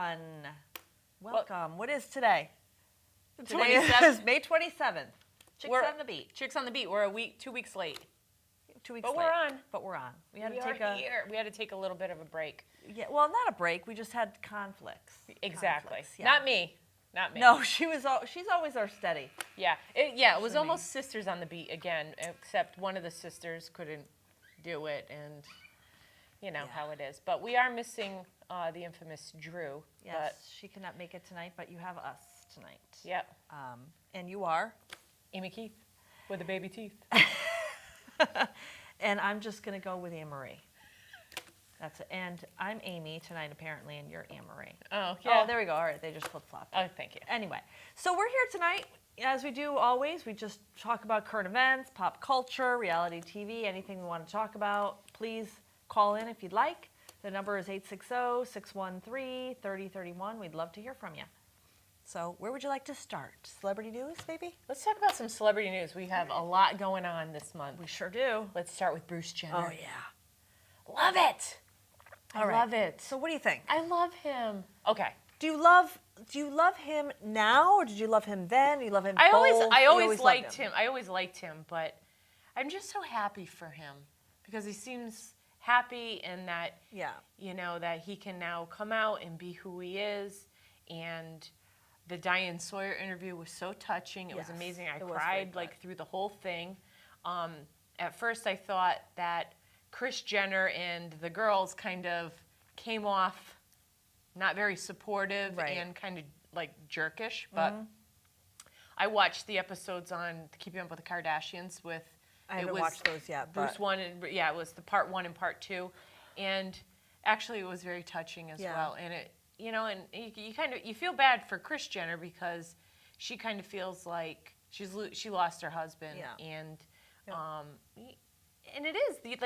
everyone. Welcome. What is today? Today is May 27th. Chicks on the Beat. Chicks on the Beat. We're 2 weeks late. 2 weeks but late. We're on. But we're on. We had to take a little bit of a break. Yeah, well, not a break. We just had conflicts. Exactly. Yeah. Not me. No, she's always our steady. Yeah. It was almost Sisters on the Beat again, except one of the sisters couldn't do it, and you know how it is. But we are missing the infamous Drew. Yes, she cannot make it tonight, but you have us tonight. Yep. And you are? Amy Keith with the baby teeth. And I'm just going to go with Anne-Marie. That's it. And I'm Amy tonight, apparently, and you're Anne-Marie. Oh, yeah. Oh, there we go. All right, they just flip-flopped. Oh, thank you. Anyway, so we're here tonight. As we do always, we just talk about current events, pop culture, reality TV, anything we want to talk about. Please call in if you'd like. The number is 860-613-3031. We'd love to hear from you. So where would you like to start? Celebrity news, maybe? Let's talk about some celebrity news. We have a lot going on this month. We sure do. Let's start with Bruce Jenner. Oh, yeah. Love it. I love it. So what do you think? I love him. Okay. Do you love him now, or did you love him then? Do you love him both? I always liked him. I always liked him, but I'm just so happy for him because he seems happy and that that he can now come out and be who he is. And the Diane Sawyer interview was so touching. It was amazing. I cried through the whole thing. At first, I thought that Kris Jenner and the girls kind of came off not very supportive and kind of like jerkish, but I watched the episodes on Keeping Up with the Kardashians with. I haven't watched those yet. Bruce one, and it was the part 1 and part 2, and actually it was very touching as well. And it, and you feel bad for Kris Jenner because she kind of feels like she lost her husband, and it is you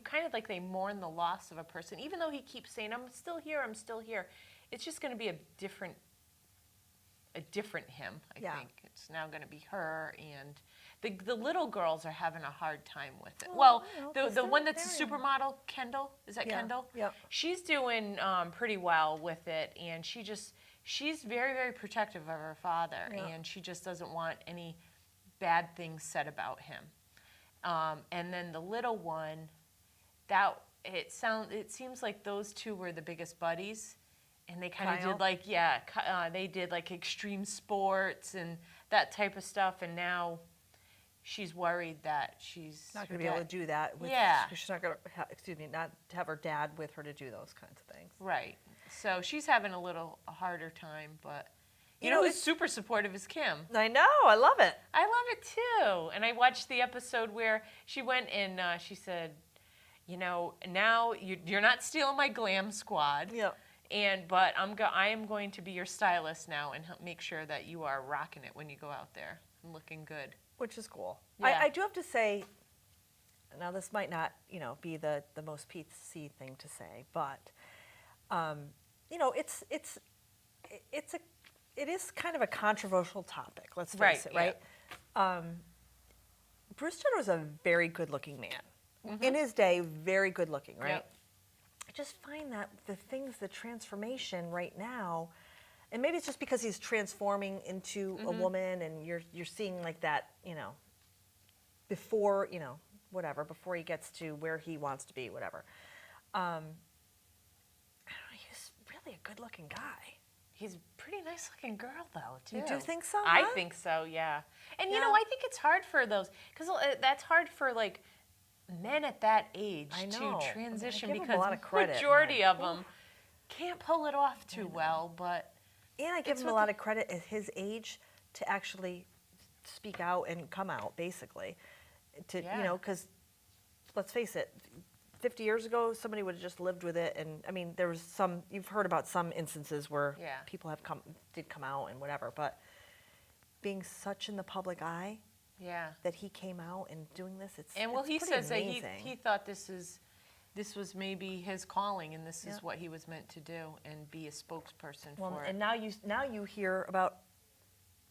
kind of they mourn the loss of a person, even though he keeps saying I'm still here. It's just going to be a different him. I think it's now going to be her, and the little girls are having a hard time with it. The one that's a supermodel, Kendall, is that Kendall? Yeah. She's doing pretty well with it, and she's very, very protective of her father, and she just doesn't want any bad things said about him. And then the little one, it seems like those two were the biggest buddies, and they kind of did they did extreme sports and that type of stuff, and now she's worried that she's not going to be able to do that. She's not going to, not have her dad with her to do those kinds of things. Right. So she's having a harder time, but you know who's super supportive is Kim. I know. I love it. I love it too. And I watched the episode where she went and she said, now you're not stealing my glam squad. Yeah. But I am going to be your stylist now and make sure that you are rocking it when you go out there and looking good. It's is cool. Yeah. I do have to say, now this might not, be the most PC thing to say, but, it is kind of a controversial topic. Let's face it, right? Bruce Jenner was a very good-looking man. Mm-hmm. In his day, very good-looking, right? Yep. I just find that the transformation right now, and maybe it's just because he's transforming into a woman, and you're seeing that, before, before he gets to where he wants to be, whatever. I don't know, he's really a good-looking guy. He's a pretty nice-looking girl, though, too. You do think so? I think so, yeah. And, I think it's hard for those, because that's hard for, men at that age to transition, because the majority of them can't pull it off too well, but... And I give him a lot of credit at his age to actually speak out and come out, basically. Because, let's face it, 50 years ago, somebody would have just lived with it. And, there was you've heard about some instances where people did come out and whatever. But being such in the public eye, that he came out and doing this, he says amazing. That he thought this was maybe his calling, and this is what he was meant to do, and be a spokesperson for it. And now you hear about,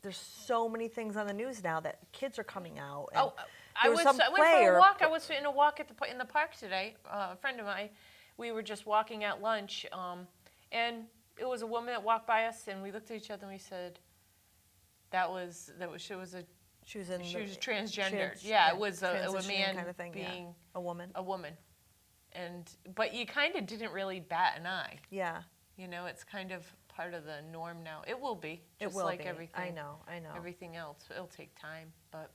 there's so many things on the news now that kids are coming out. And I went for a walk. I was in a walk in the park today. A friend of mine, we were just walking at lunch, and it was a woman that walked by us, and we looked at each other and we said, she was transgendered. It was a man kind of thing, being a woman. A woman, but you kind of didn't really bat an eye. Yeah. You know, it's kind of part of the norm now. It will be. Just it will like be. Everything. I know. Everything else, it'll take time, but.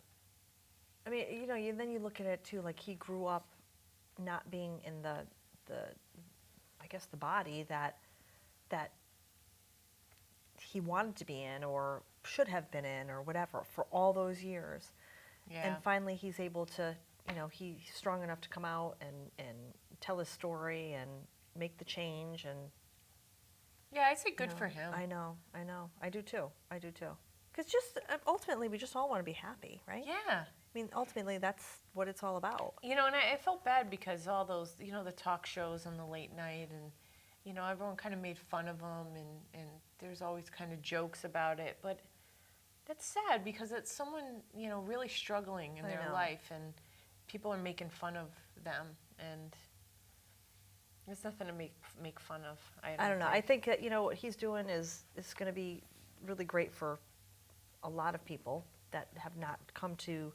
I mean, you know, then you look at it too. Like he grew up not being in the I guess the body that he wanted to be in or should have been in or whatever for all those years. Yeah. And finally he's able to, you know, he's strong enough to come out and tell his story and make the change. And yeah, I say good for him. I know. I do too. Because just ultimately we just all want to be happy, right? Yeah. I mean, ultimately that's what it's all about. You know, and I felt bad because all those, you know, the talk shows on the late night and, you know, everyone kind of made fun of him and there's always kind of jokes about it. But that's sad because it's someone, you know, really struggling in their life and people are making fun of them and there's nothing to make fun of. I don't know. I think that, you know, what he's doing is going to be really great for a lot of people that have not come to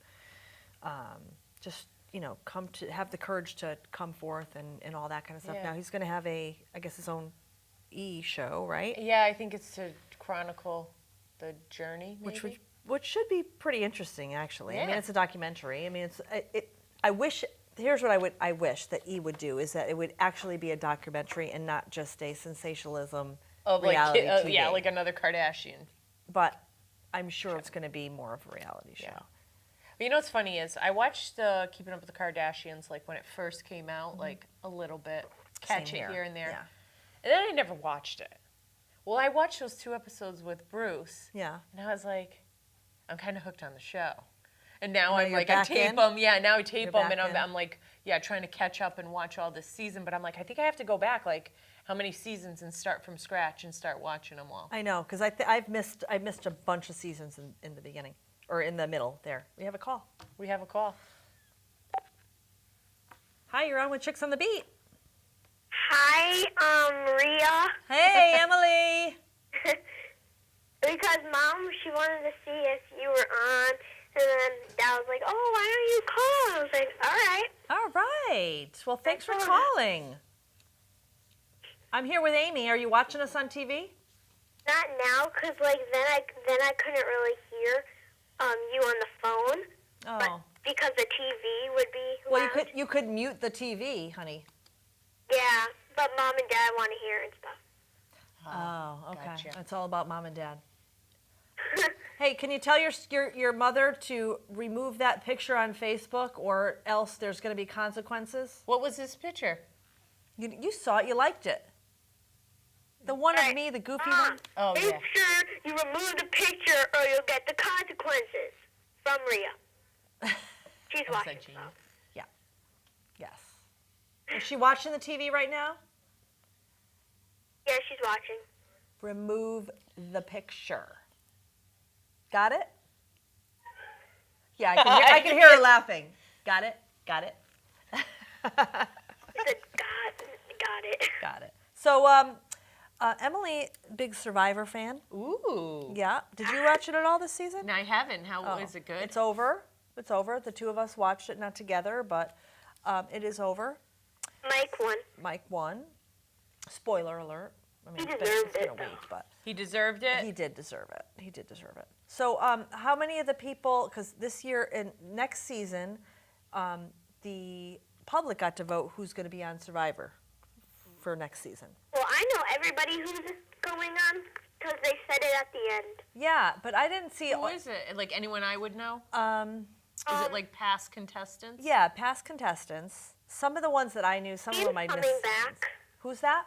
just, you know, come to have the courage to come forth and all that kind of stuff. Yeah. Now he's going to have his own show, right? Yeah, I think it's to chronicle the journey, maybe. Which should be pretty interesting, actually. Yeah. I mean, it's a documentary. I mean, here's what I wish that E would do is that it would actually be a documentary and not just a sensationalism reality TV. Yeah, like another Kardashian. But I'm sure it's going to be more of a reality show. Yeah. But you know what's funny is I watched Keeping Up with the Kardashians like when it first came out, like a little bit, catch it here and there. Yeah. And then I never watched it. Well, I watched those 2 episodes with Bruce. Yeah. And I was like, I'm kind of hooked on the show. And now Now I'm you're like, I back tape in? them. Yeah, now I tape You're them, back and in? I'm like, yeah, trying to catch up and watch all this season. But I'm like, I think I have to go back, like, how many seasons and start from scratch and start watching them all. I know, because I missed a bunch of seasons in the beginning or in the middle. There, we have a call. We have a call. Hi, you're on with Chicks on the Beat. Hi, Rhea. Hey, Emily. Because Mom, she wanted to see if you were on, and then Dad was like, "Oh, why don't you call?" I was like, "All right." All right. Well, thanks for calling. I'm here with Amy. Are you watching us on TV? Not now, cause like then I couldn't really hear you on the phone. Oh. But because the TV would be Well, loud. you could mute the TV, honey. Yeah, but Mom and Dad want to hear and stuff. Oh, okay. Gotcha. It's all about Mom and Dad. Hey, can you tell your mother to remove that picture on Facebook, or else there's going to be consequences? What was this picture? You saw it. You liked it. The one of me, the goofy one. Oh, Make yeah. sure you remove the picture, or you'll get the consequences. From Rhea. She's watching. Jean. Yeah. Yes. Is she watching the TV right now? Yeah, she's watching. Remove the picture. Got it? Yeah, I can hear her laughing. Got it? Got it? Got it. Got it. So, Emily, big Survivor fan. Ooh. Yeah. Did you watch it at all this season? No, I haven't. How is it good? It's over. It's over. The two of us watched it, not together, but it is over. Mike won. Mike won. Spoiler alert. I mean, He it's deserved been it, a week, but He deserved it? he did deserve it. He did deserve it. So, how many of the people? Because this year and next season, the public got to vote who's going to be on Survivor for next season. Well, I know everybody who's going on because they said it at the end. Yeah, but I didn't see. Who is it? Like anyone I would know? Is it like past contestants? Yeah, past contestants. Some of the ones that I knew, some of She's them I coming missed. back. Who's that?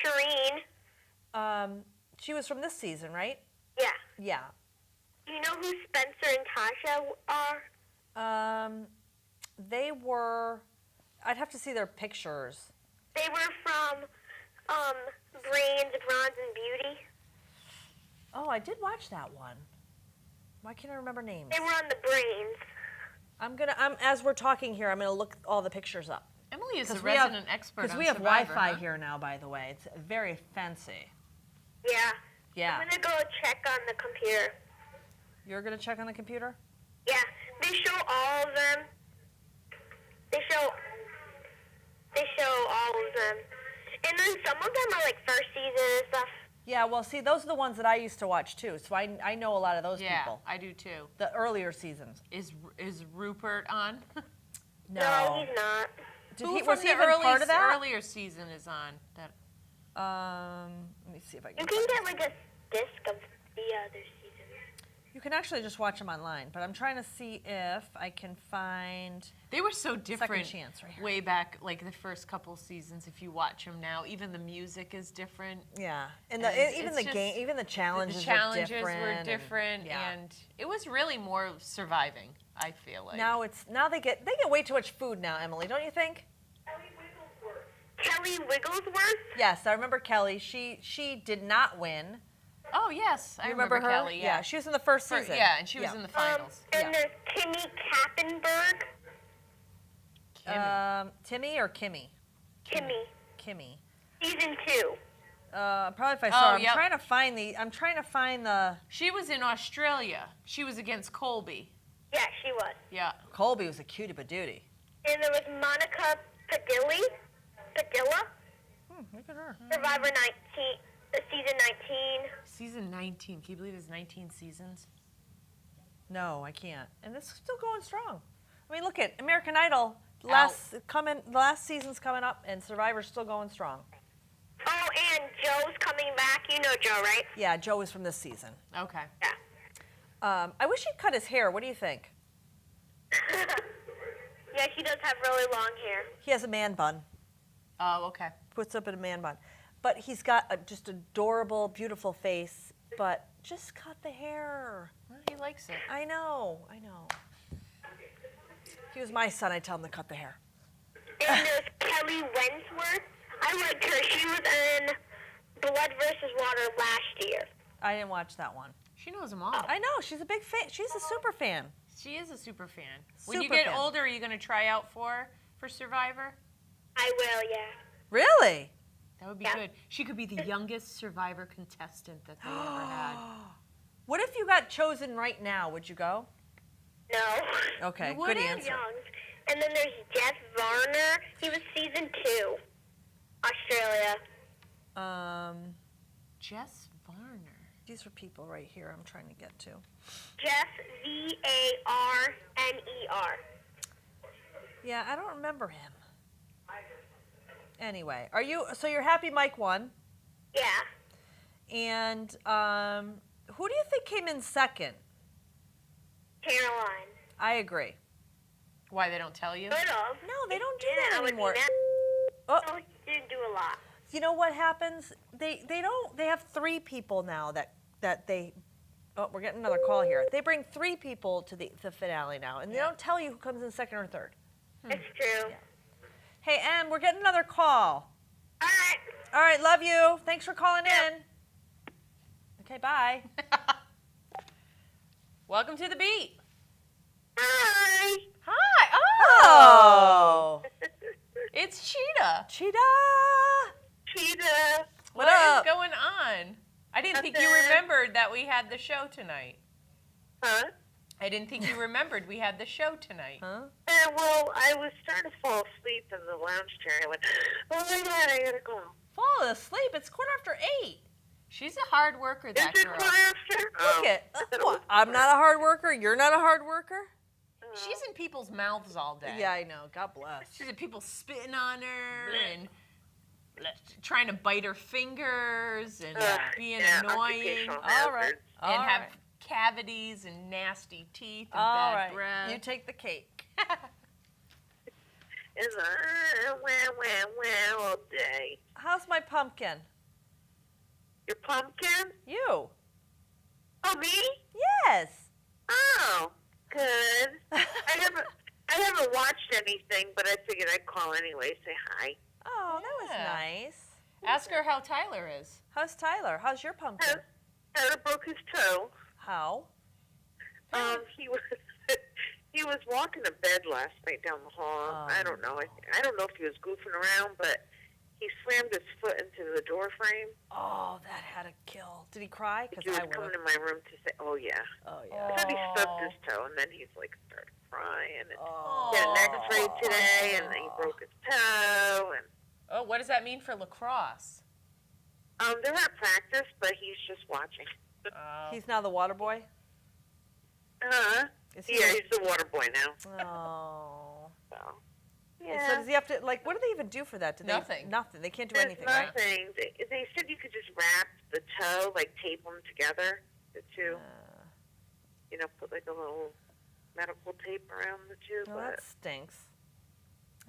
Shireen. She was from this season, right? Yeah. Yeah. Do you know who Spencer and Tasha are? They were. I'd have to see their pictures. They were from Brains, Bronze, and Beauty. Oh, I did watch that one. Why can't I remember names? They were on the Brains. As we're talking here, I'm gonna look all the pictures up. Emily is a we have- resident expert on Because we have Survivor, Wi-Fi huh? here now, by the way. It's very fancy. Yeah. Yeah. I'm gonna go check on the computer. You're gonna check on the computer? Yeah. They show all of them. They show all of them. And then some of them are like first season and stuff. Yeah, well, see, those are the ones that I used to watch too, so I know a lot of those people. Yeah, I do too. The earlier seasons. Is Rupert on? No, he's not. Was he even part of that? Earlier season is on. That. Let me see if I can. You can get like a disc of the other seasons. You can actually just watch them online, but I'm trying to see if I can find. They were so different Second chance right here. way back, like the first couple seasons. If you watch them now, even the music is different. Yeah, and And even the game, even the challenges. The challenges were different, and it was really more surviving. I feel like Now they get way too much food now, Emily, don't you think? Kelly Wigglesworth? Yes, I remember Kelly. She did not win. Oh yes, I remember her. Kelly. Yeah, she was in the first season. Yeah, and she was in the finals. And there's Timmy Kappenberg. Timmy or Kimmy? Kimmy. Season 2. Probably if I saw her. yep. I'm trying to find the. She was in Australia. She was against Colby. Yeah, she was. Yeah. Colby was a cutie patootie. And there was Monica Padilla. Look at her. Survivor 19, season 19. Season 19. Can you believe there's 19 seasons? No, I can't. And it's still going strong. I mean, look at American Idol. The last season's coming up, and Survivor's still going strong. Oh, and Joe's coming back. You know Joe, right? Yeah, Joe is from this season. Okay. Yeah. I wish he'd cut his hair. What do you think? Yeah, he does have really long hair. He has a man bun. Oh, okay. Puts up in a man bun. But he's got a just adorable, beautiful face. But just cut the hair. Well, he likes it. I know. If he was my son, I'd tell him to cut the hair. And there's Kelly Wentworth. I like her. She was in Blood versus Water last year. I didn't watch that one. She knows them all. I know. She's a big fan. She's a super fan. She is a super fan. When you Super get fan. older, are you going to try out for Survivor? I will, yeah. Really? That would be Yeah. good. She could be the youngest Survivor contestant that they ever had. What if you got chosen right now? Would you go? No. Okay, You good wouldn't? answer. Young. And then there's Jeff Varner. He was season 2. Australia. Jess Varner. These are people right here I'm trying to get to. Jeff Varner. Yeah, I don't remember him. Anyway, you're happy Mike won? Yeah. And who do you think came in second? Caroline. I agree. Why, they don't tell you? Could have. No, they don't do Yeah, that I would anymore. be mad. Oh, No, he didn't do a lot. you know what happens? They have 3 people now that they. Oh, we're getting another call here. They bring 3 people to the finale now, and they don't tell you who comes in second or third. It's true. Yeah. Hey, Em, we're getting another call. All right. All right, love you. Thanks for calling in. Okay, bye. Welcome to the beat. Hi. Hi. Oh, It's Cheetah. Cheetah. Cheetah. What up? is going on? I didn't think you Nothing. remembered that we had the show tonight. Huh? I didn't think you remembered we had the show tonight. Huh? Well, I was starting to fall asleep in the lounge chair. I went, oh my God, I gotta go. Fall asleep. It's 8:15. She's a hard worker, Is that it girl. after? Look it. What? I'm not a hard worker. You're not a hard worker. She's in people's mouths all day. Yeah, I know. God bless. She's in people spitting on her and trying to bite her fingers and being annoying All right. and All have right. cavities and nasty teeth and All bad right. breath. You take the cake. It's wah all day. How's my pumpkin? Your pumpkin? You? Oh, me? Yes. Oh, good. I haven't watched anything, but I figured I'd call anyway, say hi. Oh, that was Yeah. nice. Ask her how Tyler is. How's Tyler? How's your pumpkin? Tyler broke his toe. How? He was walking to bed last night down the hall. Oh. I don't know. I don't know if he was goofing around, but he slammed his foot into the door frame. Oh, that had a kill. Did he cry? He Because was I would coming have. to my room to say, "Oh yeah." Oh, yeah. I thought he stubbed his toe, and then he's like started crying. And Oh. he had an X-ray today, and he broke his toe. And Oh, what does that mean for lacrosse? they're at practice, but he's just watching. Oh. He's now the water boy? Is he Yeah, he's the water boy now. Oh. So. And Yeah. so does he have to, like, what do they even do for that? Do Nothing. Nothing. They can't do There's anything, right? nothing. They said you could just wrap the toe, like tape them together, the two. Put like a little medical tape around the two. Well, But that stinks.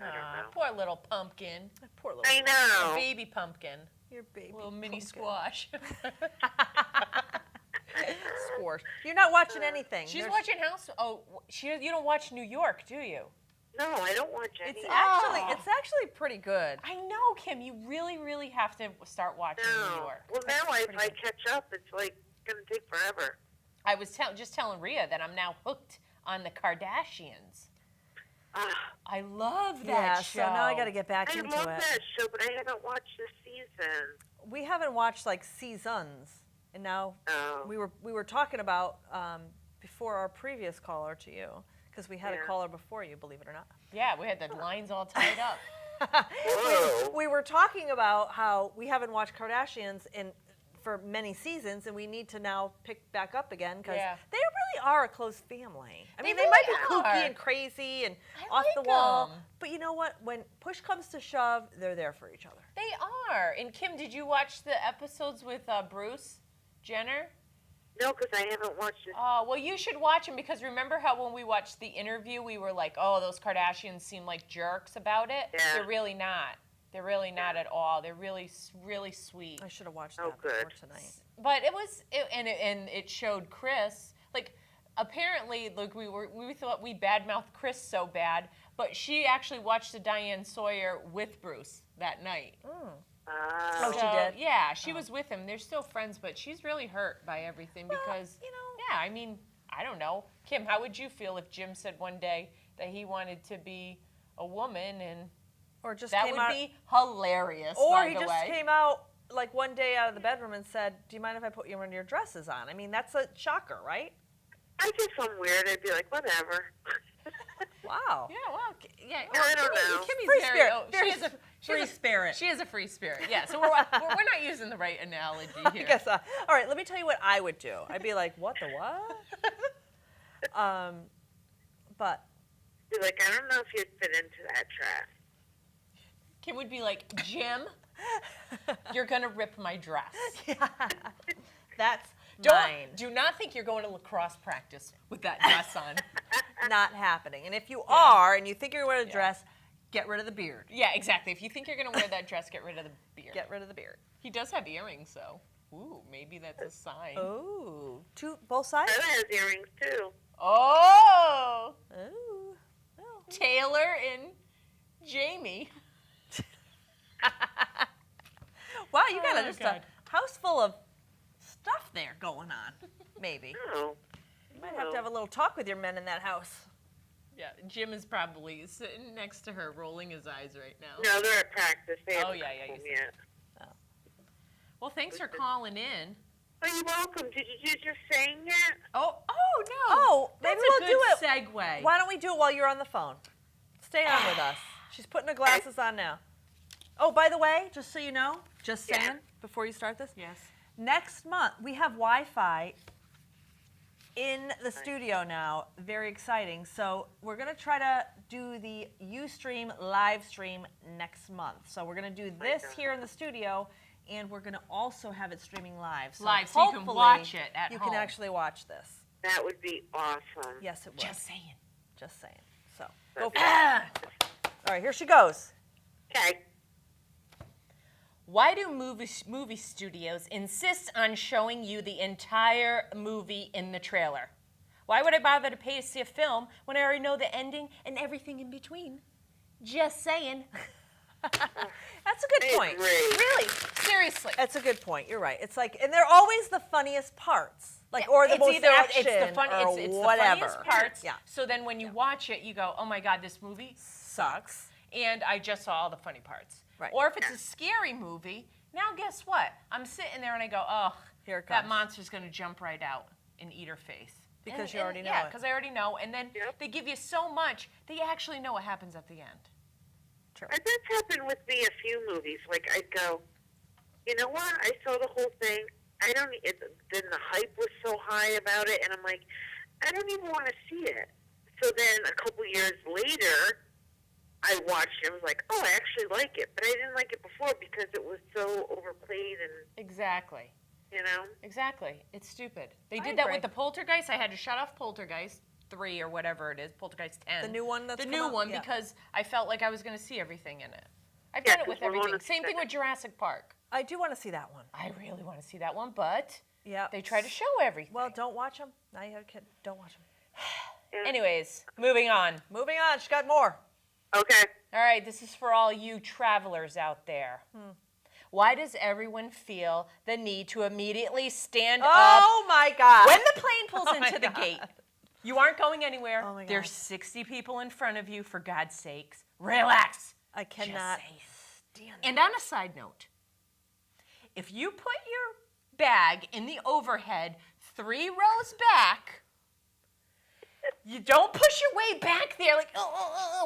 I don't know. Poor little pumpkin. That poor little I know. A baby pumpkin. Your baby. Little mini pumpkin. squash. Squash. You're not watching anything. She's There's- watching House. Oh, you don't watch New York, do you? No, I don't watch any. It's actually pretty good. I know, Kim. You really, really have to start watching New York. Well, now if pretty I good. catch up, it's like gonna take forever. I was just telling Rhea that I'm now hooked on the Kardashians. I love that Yeah, show. so now I got to get back I into love it. that show, but I haven't watched this season. We haven't watched like seasons, and now Oh. we were talking about before our previous caller to you, because we had a Yeah. caller before you, believe it or not. Yeah, we had the lines all tied up. Whoa. We were talking about how we haven't watched Kardashians for many seasons, and we need to now pick back up again because Yeah. they really are a close family. I mean, They they might be really kooky are. and crazy and I off the like wall, 'em. but you know what? When push comes to shove, they're there for each other. They are. And Kim, did you watch the episodes with Bruce Jenner? No, because I haven't watched it. Oh, well, you should watch them because remember how when we watched the interview, we were like, oh, those Kardashians seem like jerks about it? Yeah. They're really not. They're really not at all. They're really, really sweet. I should have watched Oh, that before good. tonight. But and it showed Chris, like, apparently, like, we thought we badmouthed Chris so bad, but she actually watched the Diane Sawyer with Bruce that night. Oh, she So, did? Yeah, she was with him. They're still friends, but she's really hurt by everything because, yeah, I mean, I don't know. Kim, how would you feel if Jim said one day that he wanted to be a woman and Or just that came would out, be hilarious, or by he the just way. came out like one day out of the bedroom and said, "Do you mind if I put one of your dresses on?" I mean, that's a shocker, right? I guess I'm weird. I'd be like, whatever. Wow. Yeah, well, yeah. I don't know. Kimmy's Free very, spirit. she has a Free spirit. She is a free spirit. Yeah, so we're not using the right analogy I here. guess. All right, let me tell you what I would do. I'd be like, "What the what?" But Be like, I don't know if you'd fit into that dress. Kim would be like, Jim, you're gonna rip my dress. that's mine. Do not think you're going to lacrosse practice with that dress on. Not happening. And if you are, and you think you're wearing a dress, get rid of the beard. Yeah, exactly. If you think you're gonna wear that dress, get rid of the beard. Get rid of the beard. He does have earrings, though. Ooh, maybe that's a sign. Oh, both sides. Tyler has earrings too. Oh, Oh. Taylor and Jamie. Wow, you got Oh, just God. a house full of stuff there going on. Maybe. Oh. You might have to have a little talk with your men in that house. Yeah, Jim is probably sitting next to her, rolling his eyes right now. No, they're at practice. They Oh, haven't yeah, come yeah, you home said. yet. Well, thanks for calling in. Oh, you're welcome. Did you do your saying yet? Oh no. Oh, maybe That's we'll a do good it. segue. Why don't we do it while you're on the phone? Stay on with us. She's putting her glasses on now. Oh, by the way, just so you know, just saying, Yeah. before you start this, Yes. next month we have Wi-Fi in the studio now. Very exciting. So we're going to try to do the Ustream live stream next month. So we're going to do this here in the studio, and we're going to also have it streaming live. So Live, so you can hopefully watch it at you home. can actually watch this. That would be awesome. Yes, it will. Just saying. Just saying. So go for it. All right, here she goes. Okay. Why do movie studios insist on showing you the entire movie in the trailer? Why would I bother to pay to see a film when I already know the ending and everything in between? Just saying. That's a good point. Agree. Really, seriously. That's a good point. You're right. It's like, and they're always the funniest parts, like, or the It's most either- action it's the fun, or it's whatever. the funniest parts. Yeah, So then when you watch it, you go, oh my God, this movie sucks. and I just saw all the funny parts. Right. Or if it's a scary movie, now guess what? I'm sitting there and I go, oh, Here it that comes. monster's going to jump right out and eat her face. Because you already know Yeah, it. because I already know. And then they give you so much that you actually know what happens at the end. True. And that's happened with me a few movies. Like, I'd go, you know what? I saw the whole thing. Then the hype was so high about it, and I'm like, I don't even want to see it. So then a couple years later, I watched it and was like, oh, I actually like it. But I didn't like it before because it was so overplayed and, Exactly. you know. Exactly. It's stupid. They I did that agree. with the Poltergeist. I had to shut off Poltergeist 3 or whatever it is, Poltergeist 10. The new one that's The come new out? one Yeah. because I felt like I was going to see everything in it. I've Yeah, done it with 'cause we're everything. on the Same thing with Jurassic Park. I do want to see that one. I really want to see that one, but Yeah. they try to show everything. Well, don't watch them. Now you have a kid. Don't watch them. Anyways, moving on. Moving on. She's got more. Okay. All right, this is for all you travelers out there. Why does everyone feel the need to immediately stand up Oh my God. when the plane pulls Oh my into the God. gate? You aren't going anywhere. Oh my God. There's 60 people in front of you, for God's sakes. Relax. I cannot Just stand it. And on a side note, if you put your bag in the overhead 3 rows back, you don't push your way back there like,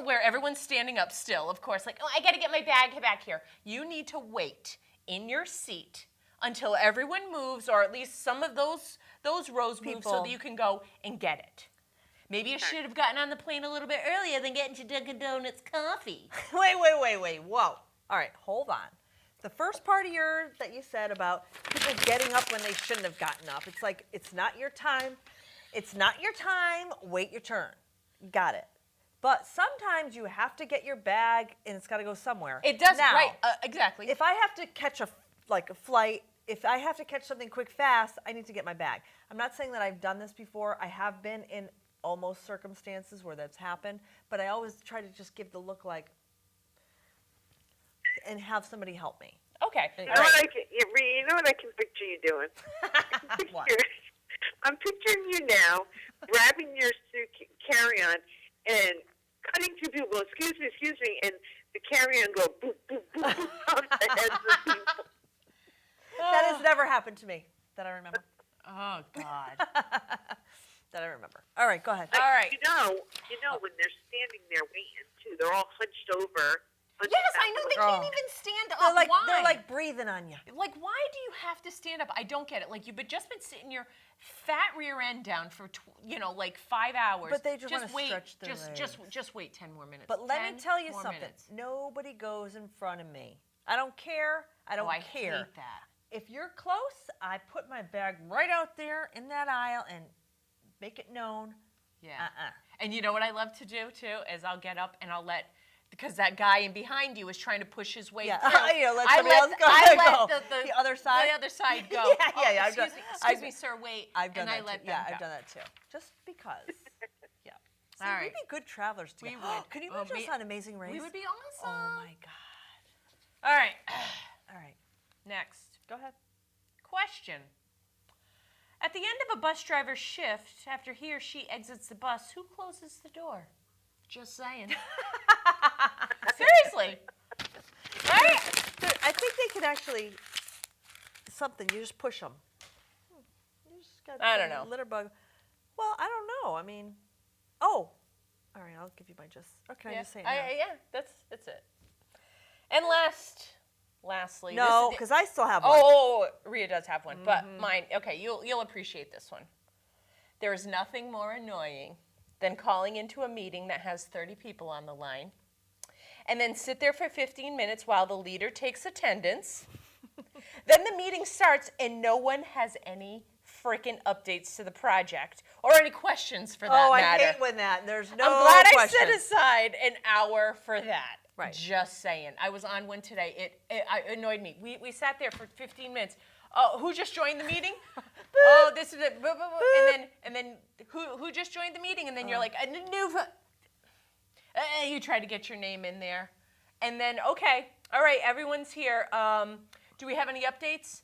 where everyone's standing up still, of course, like, oh, I got to get my bag back here. You need to wait in your seat until everyone moves, or at least some of those rows move so People. that you can go and get it. Maybe you should have gotten on the plane a little bit earlier than getting to Dunkin' Donuts coffee. Wait. Whoa. All right, hold on. The first part of that you said about people getting up when they shouldn't have gotten up. It's like, it's not your time. It's not your time. Wait your turn. Got it. But sometimes you have to get your bag and it's got to go somewhere. It does, Now, right, exactly. If I have to catch a flight, if I have to catch something quick, fast, I need to get my bag. I'm not saying that I've done this before. I have been in almost circumstances where that's happened, but I always try to just give the look like, and have somebody help me. Okay. You All know, right. you know what I can picture you doing? What? I'm picturing you now grabbing your carry-on and cutting through people. Go, excuse me, and the carry-on go boop, boop, boop, boop on the heads of people. That has never happened to me that I remember. Oh, God. That I remember. All right, go ahead. All right. You know, when they're standing there waiting too, they're all hunched over. Yes, I know. They can't even stand up. Why? They're like breathing on you. Like, why do you have to stand up? I don't get it. Like, you've just been sitting your fat rear end down for, like 5 hours. But they just wanna wait. stretch their Just wait 10 more minutes. But let me 10 tell you more something. minutes. Nobody goes in front of me. I don't care. I don't I care. hate that. If you're close, I put my bag right out there in that aisle and make it known. Yeah. And you know what I love to do too is I'll get up and I'll let, because that guy in behind you is trying to push his way through. Let somebody else go. I let the other side. The other side go. Yeah, I've done- Excuse me, sir. Wait. I've done and that I let too. them Yeah, go. I've done that too. Just because. Yeah. See, All right. we'd be good travelers together. We would. Can you Well, imagine us on Amazing Race? We would be awesome. Oh my God. All right. All right. Next. Go ahead. Question. At the end of a bus driver's shift, after he or she exits the bus, who closes the door? Just saying. Seriously. Right? I think they could actually, you just push them. You just got I don't know. Litter bug. Well, I don't know. I mean, all right, I'll give you my just. Or can I just say it now? Yeah, that's it. And lastly. No, this is because I still have one. Oh, Rhea does have one, but mine. Okay, you'll appreciate this one. There is nothing more annoying than calling into a meeting that has 30 people on the line, and then sit there for 15 minutes while the leader takes attendance. Then the meeting starts, and no one has any freaking updates to the project or any questions for that matter. I hate when there's no I'm glad questions. I set aside an hour for that. Right. Just saying. I was on one today. It annoyed me. We sat there for 15 minutes. Who just joined the meeting? Oh, this is it. And then who just joined the meeting? And then you're like, you try to get your name in there. And then, okay, all right, everyone's here. Do we have any updates?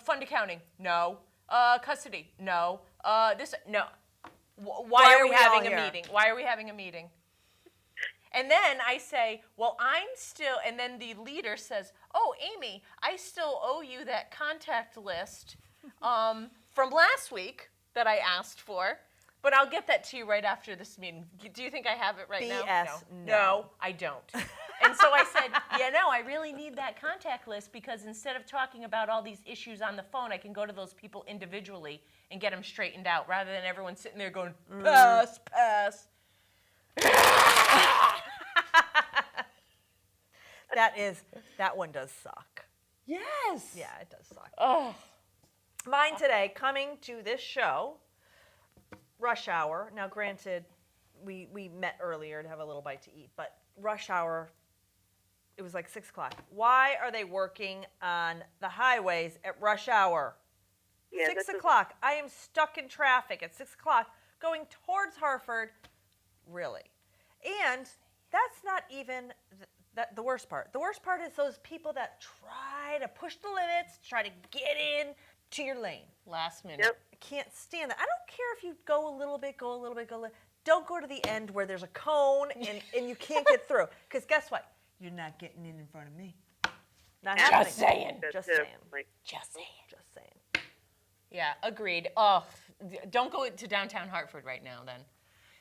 Fund accounting? No. Custody? No. No. Why are we having a here? meeting? Why are we having a meeting? And then I say, well, I'm still, and then the leader says, oh, Amy, I still owe you that contact list from last week that I asked for, but I'll get that to you right after this meeting. Do you think I have it right now? BS, No, I don't. And so I said, I really need that contact list because instead of talking about all these issues on the phone, I can go to those people individually and get them straightened out rather than everyone sitting there going, pass, pass. That one does suck. Yes. Yeah, it does suck. Oh. Mine today, coming to this show, rush hour. Now, granted, we met earlier to have a little bite to eat, but rush hour, it was like 6 o'clock. Why are they working on the highways at rush hour? Yeah, 6 o'clock. I am stuck in traffic at 6 o'clock going towards Hartford. Really? And that's not even the worst part. The worst part is those people that try to push the limits, try to get in to your lane. Last minute. Yep. I can't stand that. I don't care if you go a little bit, Don't go to the end where there's a cone and you can't get through. Because guess what? You're not getting in front of me. Not happening. Just saying. Just saying. Just saying. Just saying. Yeah, agreed. Oh, don't go to downtown Hartford right now then.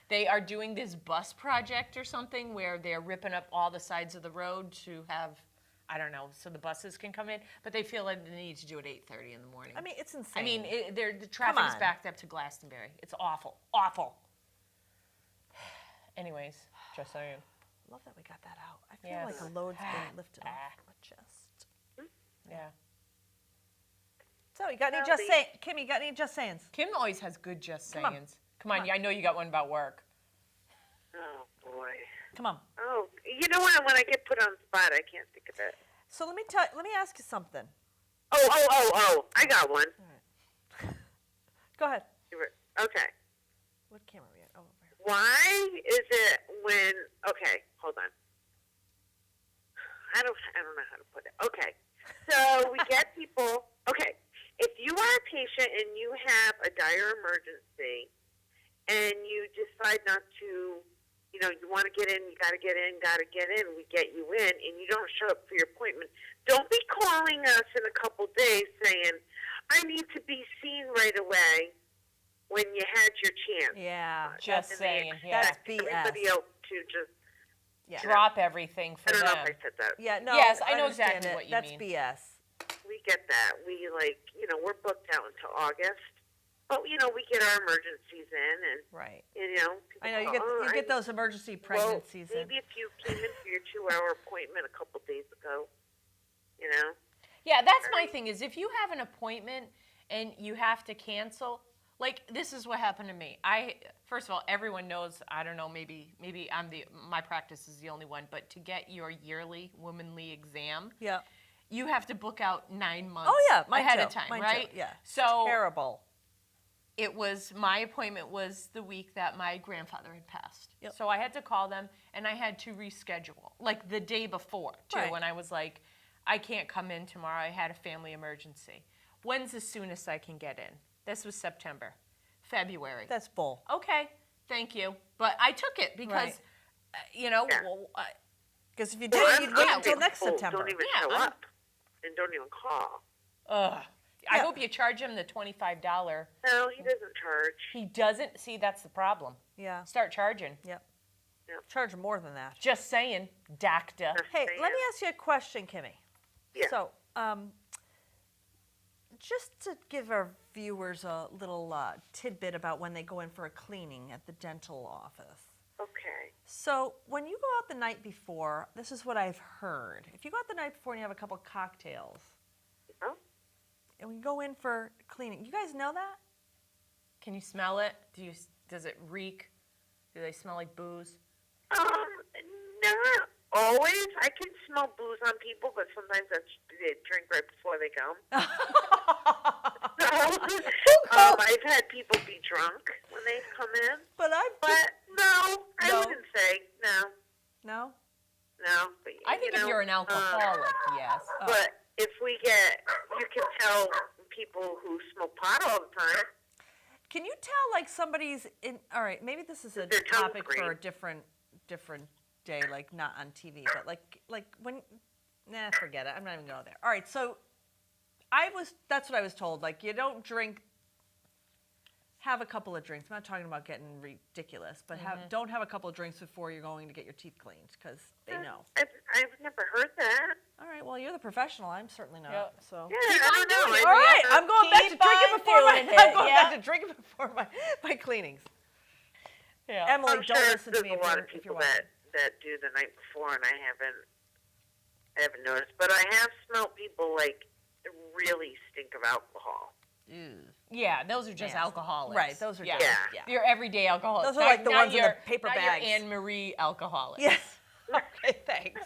They are doing this bus project or something where they're ripping up all the sides of the road to have, I don't know, so the buses can come in. But they feel like they need to do it at 8:30 in the morning. I mean, it's insane. I mean, the traffic's on. backed up to Glastonbury. It's awful. Awful. Anyways, just saying. Love that we got that out. I feel Yes. like a load's been lifted off my chest. Yeah. So, you got any just saying? Kim, you got any just sayings? Kim always has good just Come on. sayings. Come on, I know you got one about work. Oh, boy. Come on. Oh, you know what? When I get put on the spot, I can't think of it. So let me ask you something. Oh, I got one. Go ahead. Okay. What camera are we at? Oh, over here. Why is it when, okay, hold on. I don't know how to put it. Okay. So we get people, okay, if you are a patient and you have a dire emergency and you decide not to, you want to get in, you got to get in, we get you in, and you don't show up for your appointment, don't be calling us in a couple days saying, I need to be seen right away when you had your chance. Yeah. Just And saying, they yeah. That's expect BS. everybody else to just, Yeah. Drop everything for I don't them. know if I said that. Yeah, no. Yes, I know understand exactly it. what you That's mean. BS. We get that. We we're booked out until August. But, we get our emergencies in and, Right. people I know, you call, get, you get those emergency pregnancies in. maybe if you came in for your 2-hour appointment a couple days ago, Yeah, that's my thing is if you have an appointment and you have to cancel, like this is what happened to me. First of all, everyone knows, I don't know, maybe my practice is the only one, but to get your yearly womanly exam, Yeah. you have to book out 9 months Oh, yeah. Mine ahead too. of time, Mine right? Too. Yeah. So Terrible. my appointment was the week that my grandfather had passed. Yep. So I had to call them and I had to reschedule, like the day before too. Right. When I was like, I can't come in tomorrow. I had a family emergency. When's the soonest I can get in? This was September. February. That's bull. Okay, thank you. But I took it because, Right. Because if you did, Well, you'd I'm wait thinking until next people September. Don't even Yeah, show I'm- up and don't even call. ugh. I Yeah. hope you charge him the $25. No, he doesn't charge. He doesn't. See, that's the problem. Yeah. Start charging. Yep. Yep. Charge more than that. Just saying, doctor. Hey, let me ask you a question, Kimmy. Yeah. So, just to give our viewers a little tidbit about when they go in for a cleaning at the dental office. Okay. So, when you go out the night before, this is what I've heard. If you go out the night before and you have a couple cocktails, Oh. and we go in for cleaning, you guys know that? Can you smell it? Does it reek? Do they smell like booze? Not always. I can smell booze on people, but sometimes they drink right before they come. I've had people be drunk when they come in. But No, I No. wouldn't say no. No? But, I think if you're an alcoholic, yes. But if you can tell people who smoke pot all the time. Can you tell like somebody's in? All right, maybe this is a Their tongue topic for green. a different day, like not on TV, but like when, forget it. I'm not even going there. All right, so that's what I was told. Like, you don't drink. Have a couple of drinks. I'm not talking about getting ridiculous, but don't have a couple of drinks before you're going to get your teeth cleaned, because they know. I've never heard that. All right, well, you're the professional. I'm certainly not. Yep. So. Yeah, I don't know. All right, I'm going back to drinking before my cleanings. Yeah. Emily, I'm don't sure listen to there's me a lot of if you're people watching. that do the night before, and I haven't noticed. But I have smelled people like really stink of alcohol. Yeah, those are just Nasty. alcoholics. Right, those are yeah. just, Yeah. Your everyday alcoholics. Those are like the Not ones in the your- paper not bags. Your Anne Marie alcoholics. Yes. Okay, thanks.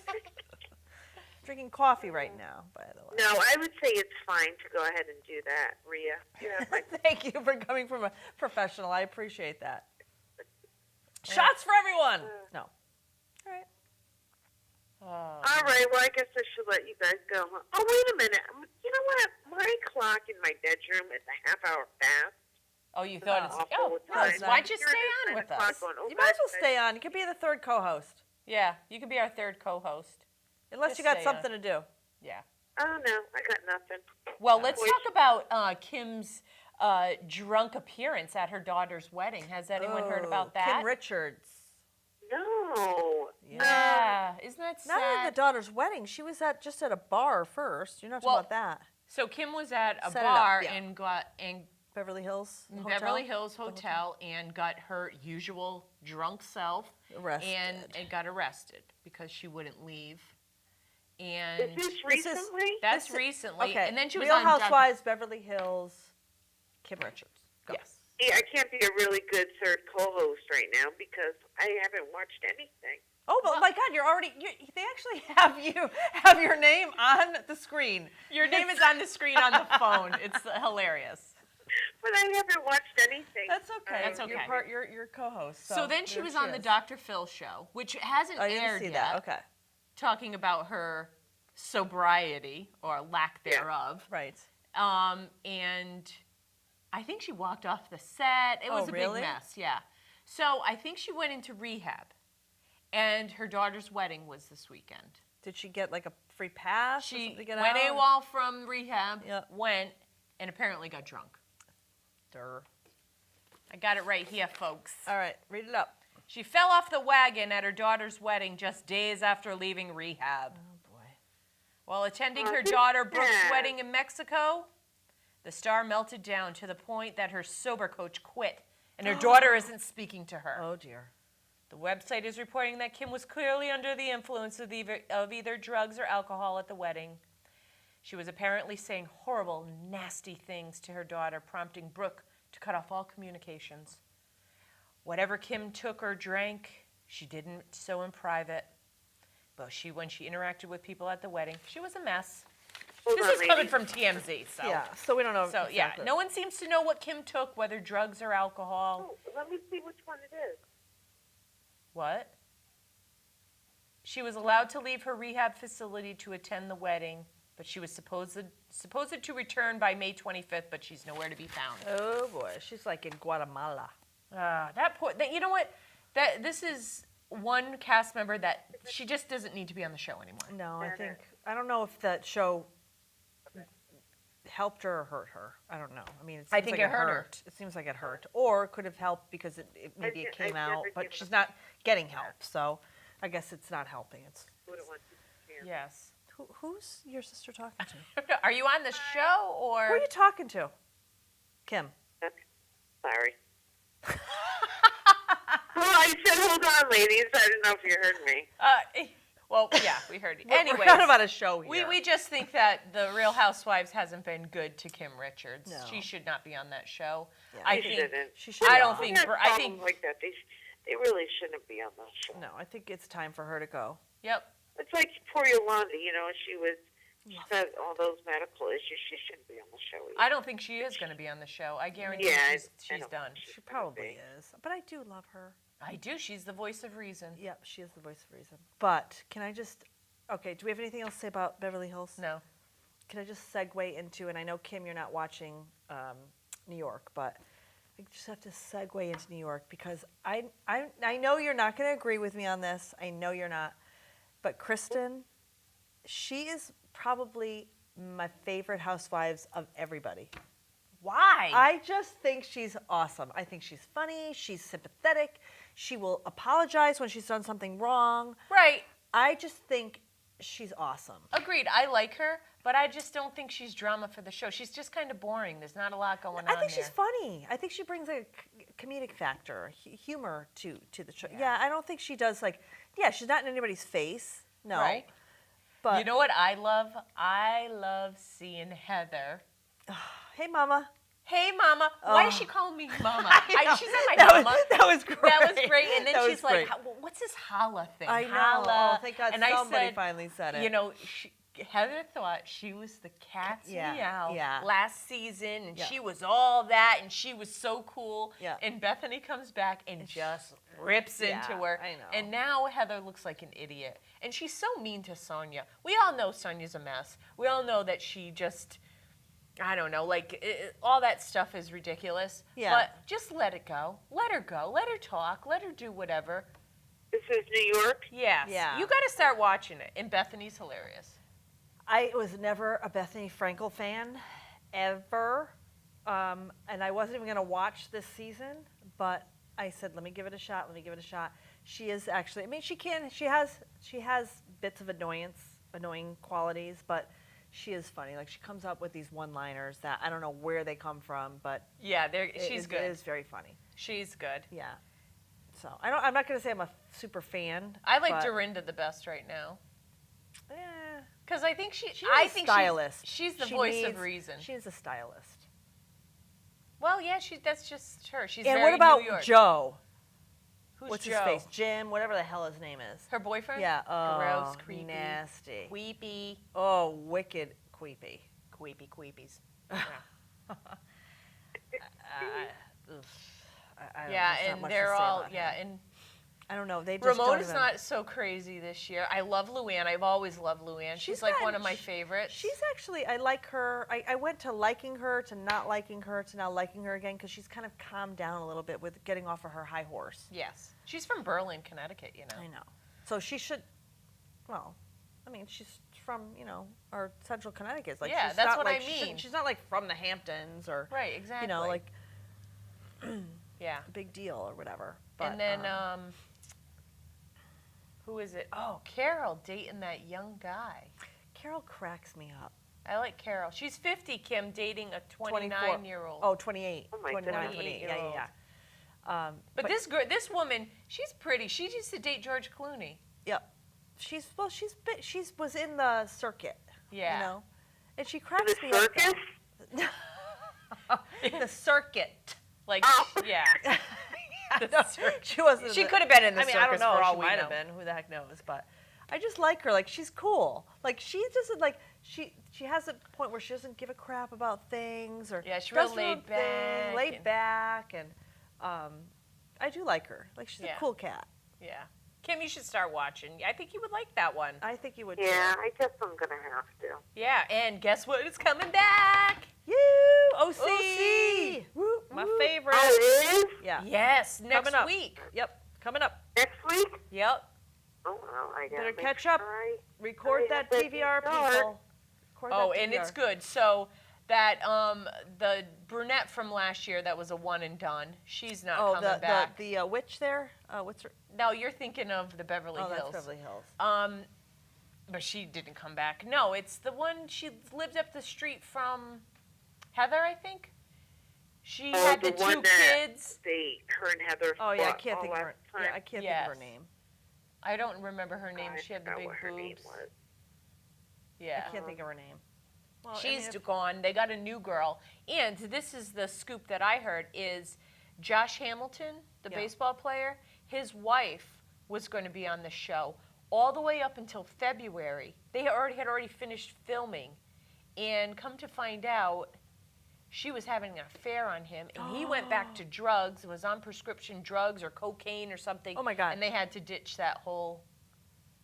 Drinking coffee right now, by the way. No, I would say it's fine to go ahead and do that, Rhea. Yeah, Thank you for coming from a professional. I appreciate that. Shots for everyone. No. All right. all right, well, I guess I should let you guys go. Oh, wait a minute. You know what? My clock in my bedroom is a half-hour fast. Oh, you thought it's... Awful Oh, with nice. time. Why don't you Here stay it is, on with 9 o'clock us? going, oh, You might as well God, stay on. You could be the third co-host, Yeah, you could be our third co-host. unless Just you got stay on. something to do. Yeah. I don't know. I got nothing. Well, let's Which- talk about Kim's drunk appearance at her daughter's wedding. Has anyone heard about that? Kim Richards. No. Yeah, isn't that Not sad? at the daughter's wedding. She was just at a bar first. You're not talking Well, about that. So Kim was at a Set it up, bar yeah. in Beverly Hills Hotel. Beverly Hills Hotel and got her usual drunk self Arrested. and got arrested because she wouldn't leave. Is And this recently? that's recently. Okay. And then she was Real on Doug- Housewives, Beverly Hills, Kim Richards. Go. Yes. See, I can't be a really good third co-host right now because I haven't watched anything. Oh, but my God, they actually have your name on the screen. Your name is on the screen on the phone. It's hilarious. But I haven't watched anything. That's okay. That's okay. You're co-host. So then she there was on the is. Dr. Phil show, which hasn't I didn't aired see yet, that. Okay. talking about her sobriety or lack Yeah. thereof. Right. And I think she walked off the set. It was a really? big mess, yeah. So I think she went into rehab, and her daughter's wedding was this weekend. Did she get like a free pass? or She something to get went out? AWOL from rehab, Yep. went, and apparently got drunk. Durr. I got it right here, folks. All right, read it up. She fell off the wagon at her daughter's wedding just days after leaving rehab. Oh boy. While attending her this daughter Brooke's sad. wedding in Mexico, the star melted down to the point that her sober coach quit, and her daughter isn't speaking to her. Oh dear. The website is reporting that Kim was clearly under the influence of either drugs or alcohol at the wedding. She was apparently saying horrible, nasty things to her daughter, prompting Brooke to cut off all communications. Whatever Kim took or drank, she didn't so in private. But when she interacted with people at the wedding, she was a mess. Hold This on, is coming ladies. from TMZ, so. Yeah. So we don't know. So, yeah, exactly. no one seems to know what Kim took, whether drugs or alcohol. Oh, let me see which one it is. What? She was allowed to leave her rehab facility to attend the wedding, but she was supposed to return by May 25th, but she's nowhere to be found. Oh boy, she's like in Guatemala. You know what? This is one cast member that she just doesn't need to be on the show anymore. No, I don't know if that show helped her or hurt her. I don't know. I mean, it seems I think like it hurt her. It seems like it hurt, or it could have helped because maybe it came out, but she's not getting help. So I guess it's not helping. It's Wouldn't want to hear. Yes. who's your sister talking to? Are you on the show Who or? are you talking to? Kim. Sorry. Well, I said, hold on, ladies. I didn't know if you heard me. Well, yeah, we heard you. We're Anyways, not about a show here. we just think that the Real Housewives hasn't been good to Kim Richards. No. She should not be on that show. Yeah. I She think shouldn't. she should. I don't not. think- When there's I think- problems like that, they really shouldn't be on the show. No, I think it's time for her to go. Yep. It's like poor Yolanda, she's got all those medical issues. She shouldn't be on the show either. I don't think she is going to be on the show. I guarantee Yeah, I she's don't done. think She probably is, but I do love her. I do. She's the voice of reason. Yep, she is the voice of reason. But can I just? Okay, do we have anything else to say about Beverly Hills? No. Can I just segue into? And I know Kim, you're not watching New York, but I just have to segue into New York because I know you're not going to agree with me on this. I know you're not. But Kristen, she is probably my favorite housewives of everybody. Why? I just think she's awesome. I think she's funny. She's sympathetic. She will apologize when she's done something wrong. Right. I just think she's awesome. Agreed. I like her, but I just don't think she's drama for the show. She's just kind of boring. There's not a lot going on I think there. she's funny. I think she brings a comedic factor, humor to the show. Yeah, I don't think she does she's not in anybody's face. No. Right. But you know what I love? I love seeing Heather. Hey, Mama. Hey, Mama. Why is she calling me Mama? She's not my mama. That was great. That was great. And then That she's was like, great. what's this holla thing? I know. Holla. Oh, thank God and somebody I said, finally said it. You know, Heather thought she was the cat's meow last season, and she was all that, and she was so cool. Yeah. And Bethany comes back and just rips into her. I know. And now Heather looks like an idiot. And she's so mean to Sonia. We all know Sonia's a mess. We all know that she just... I don't know, all that stuff is ridiculous. Yeah. But just let it go. Let her go. Let her talk. Let her do whatever. This is New York? Yes. Yeah. You got to start watching it. And Bethany's hilarious. I was never a Bethany Frankel fan, ever. And I wasn't even going to watch this season, but I said, let me give it a shot. Let me give it a shot. She is actually, she has bits of annoying qualities, but she is funny. She comes up with these one-liners that I don't know where they come from, but yeah, she's good. It is very funny. She's good. Yeah. So I'm not going to say I'm a super fan. I like Dorinda the best right now. Yeah. Because I think She's a stylist. She's the voice of reason. She's a stylist. Well, yeah, that's just her. She's and very what about New York. Joe? Who's What's Joe? his face? Jim, whatever the hell his name is. Her boyfriend? Yeah. Oh, gross, creepy, nasty. Queepy. Oh, wicked creepy. Queepies. Yeah. And they're all, and I don't know. They just Ramona's not so crazy this year. I love Luann. I've always loved Luann. She's like one of my favorites. She's actually, I like her. I went to liking her, to not liking her, to now liking her again, because she's kind of calmed down a little bit with getting off of her high horse. Yes. She's from Berlin, Connecticut, I know. So she should, she's from, our central Connecticut. Yeah, that's what I mean. She's not from the Hamptons or, right, exactly. yeah, a big deal or whatever. But, and then, who is it? Oh, Carol dating that young guy. Carol cracks me up. I like Carol. She's 50, Kim, dating a 29-year-old. Oh, 28. Oh, my 29, God. 28. Yeah. But this woman, she's pretty. She used to date George Clooney. Yep. She was in the circuit. Yeah. And she cracks me circus? up. The circuit. Yeah. She wasn't. She could have been in the circus I don't know. for all She we might know. have been. Who the heck knows? But I just like her. She's cool. She just she has a point where she doesn't give a crap about things or she's does real her own laid back. thing, laid back, and I do like her. She's a cool cat. Yeah. Kim, you should start watching. I think you would like that one. I think you would. Yeah, I guess I'm gonna have to. Yeah, and guess what? It's coming back. You OC. Woo, my favorite. Oh, it is? Yeah. Yes, next Coming up. week. Yep. Coming up. Next week? Yep. Oh, well, I gotta Better make catch up. sure I Record that Hurry up and TVR, start. people. Record Oh, that and TVR. it's good. So that the brunette from last year that was a one and done. She's not coming back. the witch there. What's her? No, you're thinking of the Beverly Hills. That's Beverly Hills. But she didn't come back. No, it's the one she lived up the street from Heather, I think. She had the one two that kids. her and Heather. Oh yeah, I fought can't all think of her. last time. Yeah, I can't think of her name. I don't remember her name. I She had the forgot big what her name boobs. was. Yeah. I can't think of her name. Well, She's gone. They got a new girl. And this is the scoop that I heard is Josh Hamilton, the baseball player, his wife was going to be on the show all the way up until February. They had already finished filming. And come to find out, she was having an affair on him, and he went back to drugs, was on prescription drugs or cocaine or something. Oh my God! And they had to ditch that whole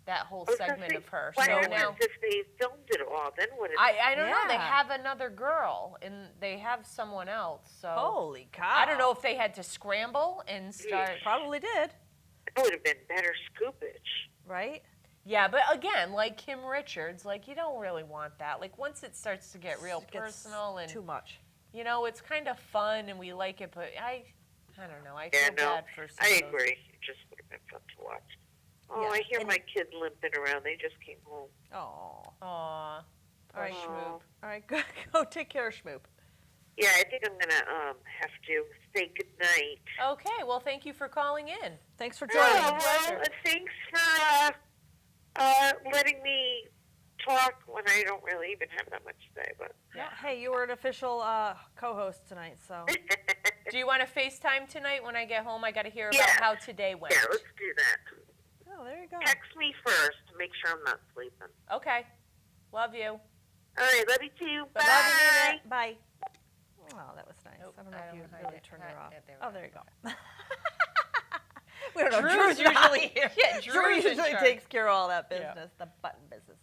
I was gonna segment say, of her. What So happens now, if they filmed it all Oh, then what? I don't know. They Yeah. have another girl, and they have someone else. So Holy cow. I don't know if they had to scramble and start. Probably did, It would have been better scoopage. right? Yeah, but again, like Kim Richards, like you don't really want that. Like once it starts to get real It gets personal and too much. you know, it's kind of fun and we like it, but I don't know. I Yeah, feel no, bad for some I of those. agree. It just would have been fun to watch. Oh, Yeah, I hear and- my kid limping around. They just came home. Oh. Aw, poor right. Schmoop. All right, go take care of Schmoop. Yeah, I think I'm gonna have to say goodnight. Okay, well, thank you for calling in. Thanks for Oh, joining. well, thanks for letting me talk when I don't really even have that much to say. But Yeah. Hey, you were an official co-host tonight, so. Do you want to FaceTime tonight when I get home? I got to hear about Yeah. how today went. yeah, let's do that. Oh, there you go. Text me first to make sure I'm not sleeping. Okay. Love you. All right, love you too. Bye. Love you, Nina. Bye. Oh, that was nice. Nope, I don't know I if you don't hide really it. turned her off. Yeah, there we Oh, go. there you go. We don't know. Drew's Drew's usually usually here. yeah, Drew Drew's in usually charge. takes care of all that Yeah. business, the button business.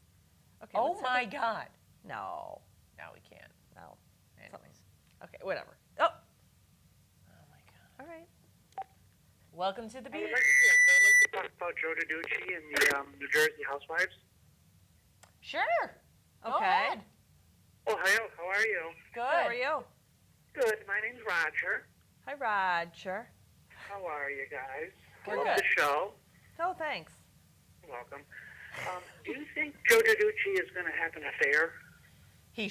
Okay. Oh what's my happening? God. No, No, we can't. no. Anyways. Okay, whatever. Oh, Oh my God. all right. Welcome to the I'd like beach. to talk about Joe DiDucci and the New Jersey Housewives. Sure. Go Okay. ahead. Oh, hi, how are you? Good. How are you? Good. My name's Roger. Hi, Roger. How are you guys? We're Love good. the show. Oh, thanks. You're welcome. Do you think Joe DiDucci is going to have an affair? He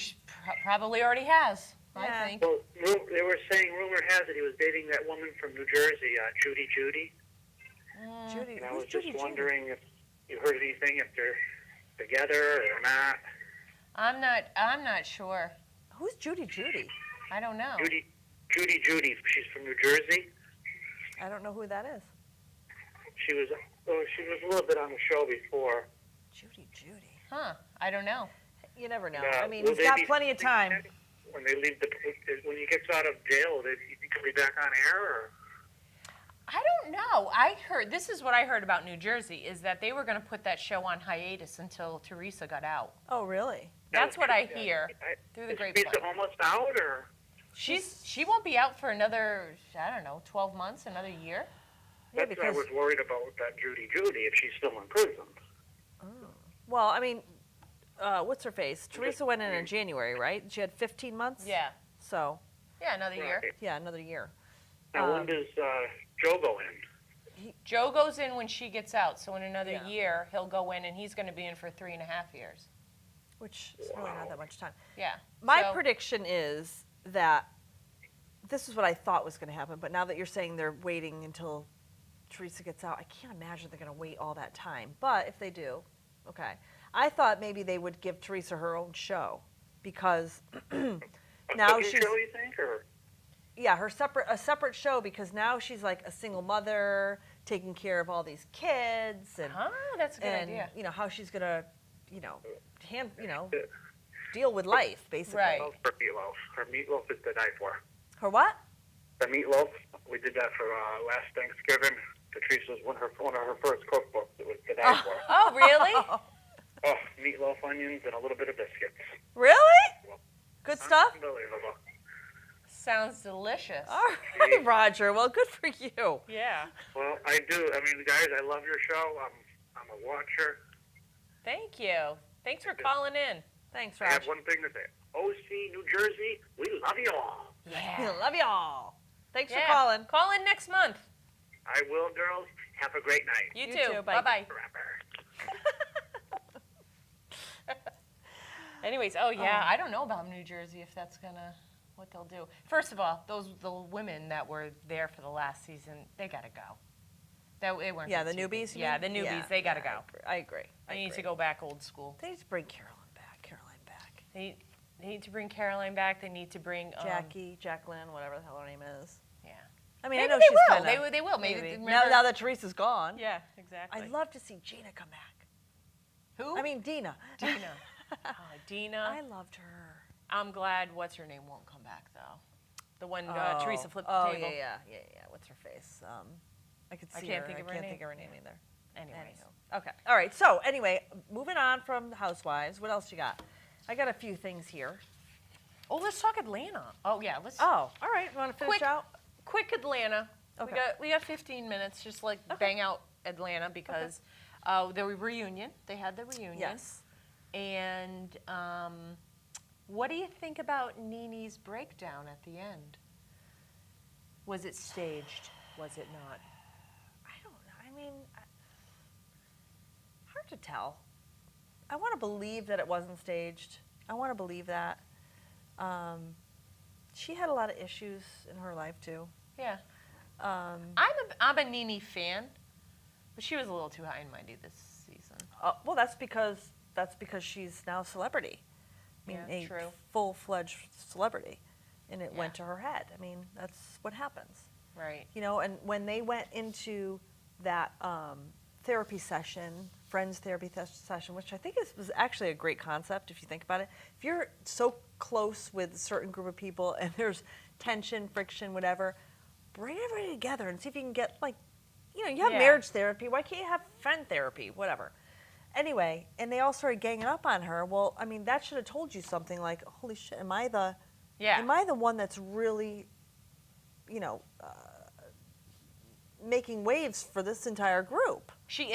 probably already has, Yeah. I think. Well, they were saying, rumor has it, he was dating that woman from New Jersey, Judy. Judy, And I who's was just Judy? wondering if you heard anything, if they're together or not. I'm not sure. Who's Judy? I don't know. Judy, she's from New Jersey. I don't know who that is. She was a little bit on the show before. Judy. Huh. I don't know. You never know. Yeah, I mean, will he's they got be plenty of time. when they leave when he gets out of jail. You think he'll be back on air? Or? I don't know. This is what I heard about New Jersey, is that they were going to put that show on hiatus until Teresa got out. Oh, really? That's what I hear through the Is grapevine. Teresa almost out, or? She won't be out for another, I don't know, 12 months, another year. Yeah, That's what I because was worried about with that Judy, if she's still in prison. well, I mean, what's her face? Teresa went in January, right? She had 15 months. Yeah. So Yeah, another year. Right. yeah, another year. Now, when does Joe go in? Joe goes in when she gets out, so in another Yeah. year he'll go in, and he's going to be in for 3.5 years. Which is really not that much time. Yeah. My So- prediction is that this is what I thought was going to happen, but now that you're saying they're waiting until Teresa gets out, I can't imagine they're going to wait all that time. But if they do, okay. I thought maybe they would give Teresa her own show because A now cooking she's show, you think, or? yeah, a separate show because now she's like a single mother taking care of all these kids and That's a good and idea. you know how she's going to, deal with life basically. Right. For meatloaf. Her meatloaf is to die for. Her what? The meatloaf, we did that for last Thanksgiving. Patricia's one of her first cookbooks. It was to die for. Oh, really? Oh, meatloaf, onions, and a little bit of biscuits. Really? Good stuff? Unbelievable. Sounds delicious. All right, Roger. Well, good for you. Yeah. Well, I do. I mean, guys, I love your show. I'm a watcher. Thank you. Thanks for calling in. Thanks, I have Roger. one thing to say. OC, New Jersey, we love you all. Yeah. Love y'all. Thanks Yeah. for calling. Call in next month. I will, girls. Have a great night. You, You too. too. Bye. Bye-bye. Rapper. Anyways, I don't know about New Jersey if that's what they'll do. First of all, the women that were there for the last season, they gotta go. They weren't. Yeah, good the seasons. newbies. you Yeah, mean? the newbies, they gotta go. I agree. They need to go back old school. They need to bring Caroline back. They need to bring Caroline back. They need to bring Jacqueline, whatever the hell her name is. Yeah. I mean, Maybe I know they she's will. kind of. They will. Maybe. Now that Teresa's gone. Yeah, exactly. I'd love to see Gina come back. Who? I mean, Dina. Dina. Dina. I loved her. I'm glad what's her name won't come back though. The one Teresa flipped the oh, table. yeah. What's her face? I could see can't her. think of her I can't name. think of her name either. Anyways. Anywho. Okay. All right. So anyway, moving on from the Housewives. What else you got? I got a few things here. Oh, let's talk Atlanta. Oh yeah, let's. Oh, all right. You want to finish out? Quick Atlanta. Okay. We got 15 minutes. Just like bang out Atlanta because the reunion. They had the reunion. Yes. And what do you think about Nene's breakdown at the end? Was it staged? Was it not? I don't know. I mean, hard to tell. I want to believe that it wasn't staged. I want to believe that. She had a lot of issues in her life too. Yeah. Um, I'm a Nene fan, but she was a little too high and mighty this season. well, that's because she's now a celebrity. I mean, Yeah, a true. full-fledged celebrity, and it Yeah. went to her head. I mean, that's what happens. Right. You know, and when they went into that therapy session, friends therapy session, which I think was actually a great concept if you think about it. If you're so close with a certain group of people and there's tension, friction, whatever, bring everybody together and see if you can get, like, you know, you have Yeah. marriage therapy. Why can't you have friend therapy? Whatever. Anyway, and they all started ganging up on her. Well, I mean, that should have told you something like, holy shit, am I the one that's really, you know, making waves for this entire group? She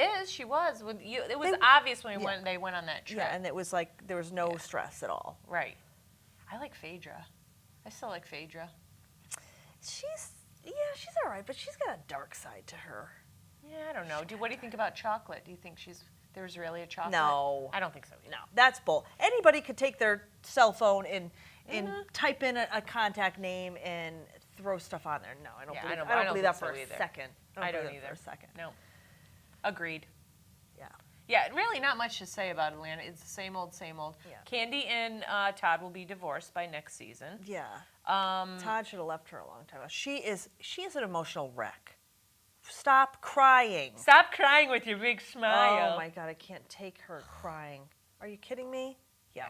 was. With you, it was They- obvious when yeah. they went on that trip. Yeah, and it was like there was no stress at all. Right. I like Phaedra. I still like Phaedra. She's all right, but she's got a dark side to her. Yeah, I don't know. What do you think about Chocolate? Do you think there's really a Chocolate? No. I don't think so either. No, that's bull. Anybody could take their cell phone and type in a contact name and throw stuff on there. No, I don't Yeah, believe, I I don't don't believe think that so for a either. second. I don't believe that either. for a second. No. Agreed. Yeah. Yeah, really not much to say about Atlanta. It's the same old, same old. Yeah. Candy and Todd will be divorced by next season. Yeah. Todd should have left her a long time ago. She is an emotional wreck. Stop crying. Stop crying with your big smile. Oh my God, I can't take her crying. Are you kidding me? Yeah.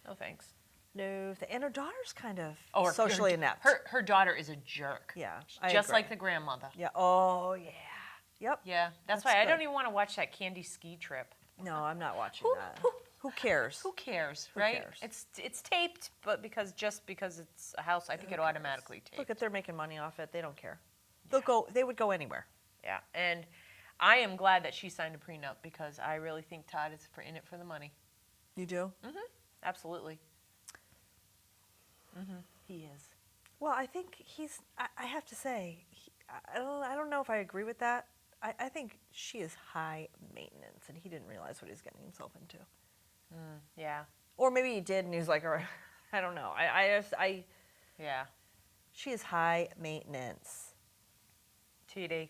No thanks. No, and her daughter's kind of Or socially inept. Her daughter is a jerk. Yeah, I Just agree. like the grandmother. Yeah. Oh yeah. Yep. Yeah, that's That's why I good. don't even want to watch that Candy ski trip. No, I'm not watching that. Who cares? Who cares, Who right? cares? It's taped, but because it's a house, I think it automatically taped. Look, if they're making money off it, they don't care. They would go anywhere. Yeah, and I am glad that she signed a prenup because I really think Todd is in it for the money. You do? Absolutely. He is. Well, I think I have to say, I don't know if I agree with that. I think she is high maintenance, and he didn't realize what he was getting himself into. Yeah. Or maybe he did, and he was like, all right, I don't know. Yeah. She is high maintenance. TD.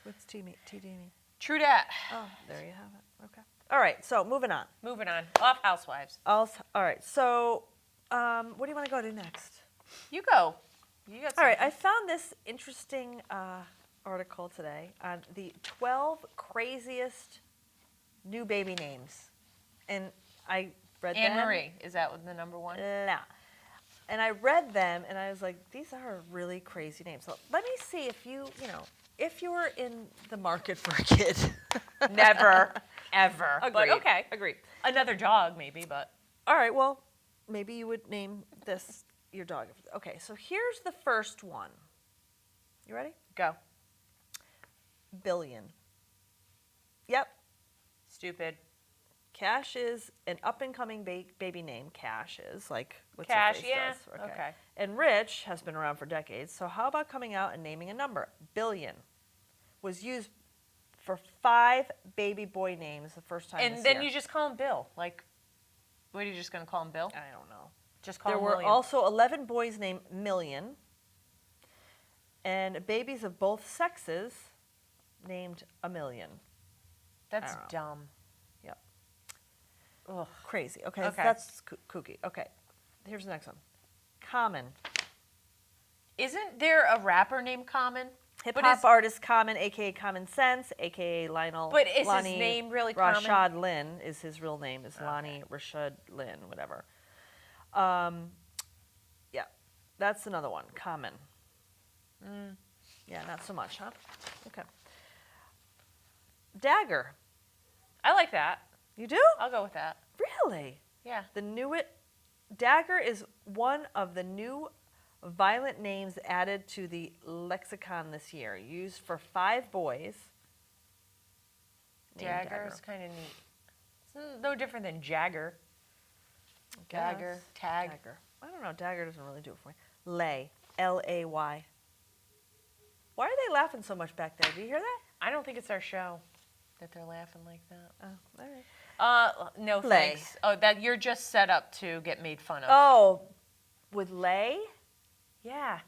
What's TD mean? True dat. Oh, there you have it. Okay. All right, so moving on. Moving on. Off Housewives. All right, so what do you want to go to next? You go. You got All right, something. I found this interesting article today on the 12 craziest new baby names. And I read them. Anne-Marie. Is that the number one? No. And I read them, and I was like, these are really crazy names. So let me see if if you were in the market for a kid. Never. Ever. Agreed. But okay. Agreed. Another dog, maybe, but. All right, well, maybe you would name this your dog. Okay, so here's the first one. You ready? Go. Billion. Yep. Stupid. Cash is an up-and-coming baby name. Cash is like what Cash, face yeah. does. Okay. And Rich has been around for decades. So how about coming out and naming a number? Billion was used for 5 baby boy names the first time. And this then year. you just call him Bill. Like, what are you just going to call him Bill? I don't know. Just call There him were William. also 11 boys named Million, and babies of both sexes named a million. That's I don't dumb. Yep. Ugh. Crazy. Okay, Okay. that's kooky. Okay, here's the next one. Common. Isn't there a rapper named Common? Hip But hop is- artist Common, aka Common Sense, aka Lionel. But is his Lonnie name really Common? Rashad Lynn is his real name. Is Lonnie Rashad Lynn, whatever. Yeah, that's another one. Common. Yeah, not so much, huh? Okay. Dagger. I like that. You do? I'll go with that. Really? Yeah. Dagger is one of the new violent names added to the lexicon this year, used for 5 boys. named Dagger is kind of neat. It's no different than Jagger. Dagger, Guess. tag. Dagger. I don't know. Dagger doesn't really do it for me. Lay. L-A-Y. Why are they laughing so much back there? Do you hear that? I don't think it's our show that they're laughing like that. Oh, all right. No Lay. thanks. Oh, that you're just set up to get made fun of. Oh, with lay? Yeah.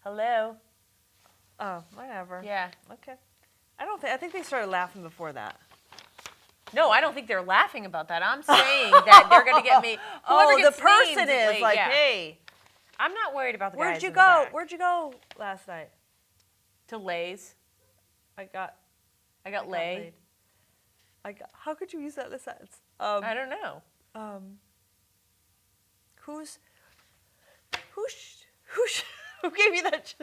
Hello. Oh, whatever. Yeah. Okay. I think they started laughing before that. No, I don't think they're laughing about that. I'm saying that they're going to get me. Oh, the gets person named is late, like, yeah. hey. I'm not worried about the guys Where'd you in the go? back. Where'd you go last night? To Lay's. I got Lay. laid. How could you use that in a sentence? I don't know. Who gave you that?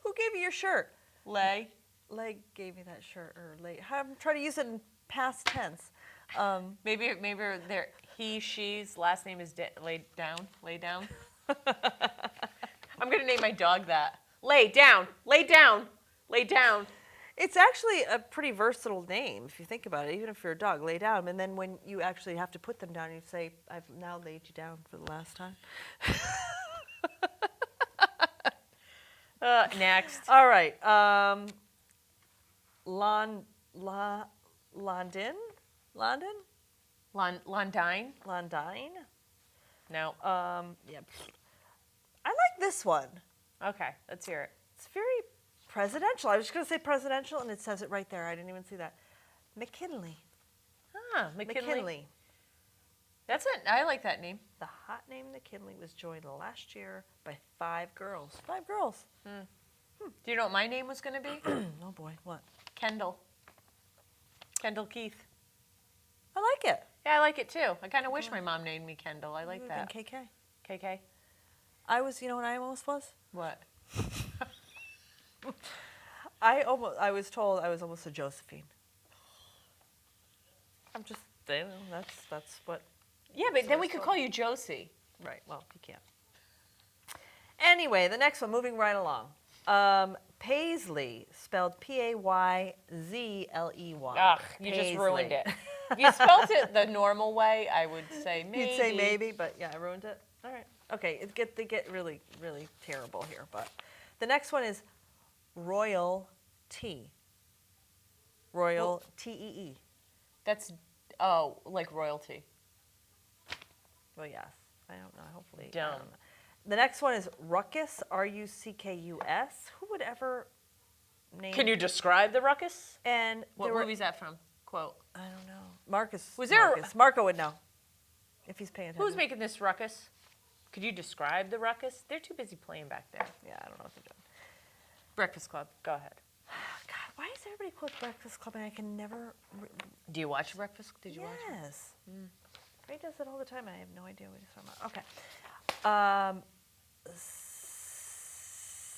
Who gave you your shirt? Lay. Leg gave me that shirt, or late. I'm trying to use it in past tense. Maybe they're she's last name is Lay Down. Lay Down. I'm gonna name my dog that. Lay down. Lay down. Lay down. It's actually a pretty versatile name if you think about it. Even if you're a dog, lay down, and then when you actually have to put them down, you say, "I've now laid you down for the last time." Next. All right. London. Londine. Londine. No. Yeah. I like this one. Okay. Let's hear it. It's very presidential. I was just going to say presidential, and it says it right there. I didn't even see that. McKinley. Ah, McKinley. That's it. I like that name. The hot name McKinley was joined last year by 5 girls. 5 girls. Do you know what my name was going to be? Oh boy, what? Kendall. Kendall Keith. I like it. Yeah, I like it too. I kind of wish my mom named me Kendall. I like that. KK. KK. I was, you know what I almost was? What? I was told I was almost a Josephine. I'm just saying, that's what. Yeah, but then we could call you Josie. Right. Well, you can't. Anyway, the next one, moving right along. Paisley, spelled Payzley. Ugh, you just ruined it. If you spelt it the normal way, I would say maybe. You'd say maybe, but yeah, I ruined it. All right. Okay, they get really, really terrible here. But the next one is Royal T. Royal T-E-E. That's, like royalty. Well, yes. I don't know. Hopefully. I Dumb. don't know. The next one is Ruckus, R-U-C-K-U-S. Who would ever name? Can you describe the ruckus? And What movie's that from? Quote. I don't know. Marcus. Was there? Marcus. Marco would know if he's paying attention. Who's making this ruckus? Could you describe the ruckus? They're too busy playing back there. Yeah, I don't know what they're doing. Breakfast Club. Go ahead. God, why is everybody called Breakfast Club and I can never? Do you watch Breakfast? Did you watch it? Yes. Ray does it all the time. I have no idea what he's talking about. Okay.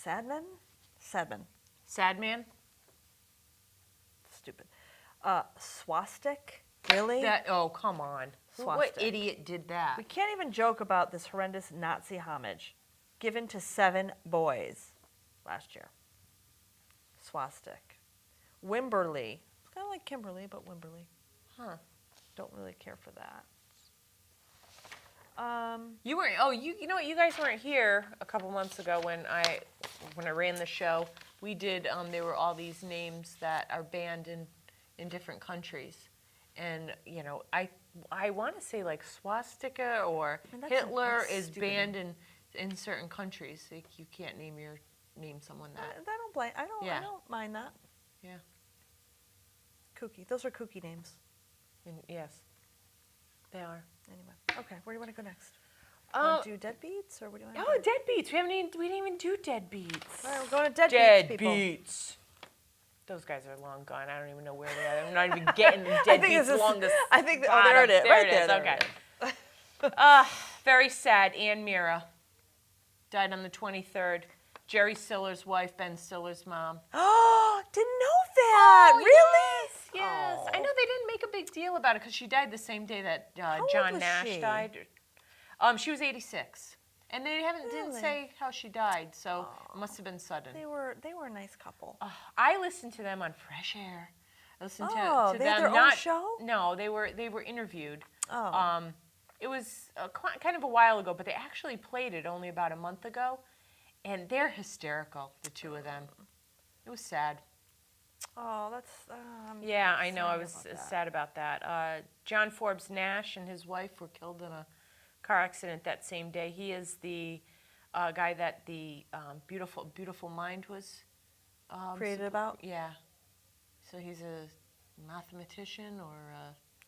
Sadman. Sadman? Stupid. Swastik. Really? Oh, come on. What Swastik. idiot did that? We can't even joke about this horrendous Nazi homage given to 7 boys last year. Swastik. Wimberley. It's kind of like Kimberly, but Wimberley. Huh. Don't really care for that. You weren't. Oh, you know what? You guys weren't here a couple months ago when I ran the show. We did. There were all these names that are banned in different countries, and I want to say like swastika or Hitler is banned in certain countries. Like you can't name someone that. I don't blame. I don't mind that. Yeah. Kooky. Those are kooky names. And yes, they are. Anyway. Okay. Where do you want to go next? Want to do deadbeats or what do you want? Oh, deadbeats. We didn't even do deadbeats. All right, we're going to deadbeats, people. Deadbeats. Those guys are long gone. I don't even know where they are. I'm not even getting deadbeats along this. I think. Oh, there it is. Right there. There it is. Very sad. Ann Mira died on the 23rd. Jerry Stiller's wife, Ben Stiller's mom. Oh, didn't know that. Oh, Really? yes, Yes, I Oh. know they didn't make a big deal about it because she died the same day that old John was Nash she? died. She was 86, and they didn't Really? say how she died, so it must have been sudden. They were a nice couple. I listened to them on Fresh Air. I listened to They them had their own not show? No, they were interviewed. Oh. It was kind of a while ago, but they actually played it only about a month ago, and they're hysterical, the two of them. It was sad. Oh, that's. Yeah, I know. I was about that. sad about that. John Forbes Nash and his wife were killed in a car accident that same day. He is the guy that the Beautiful Mind was Created about? Yeah. So he's a mathematician or.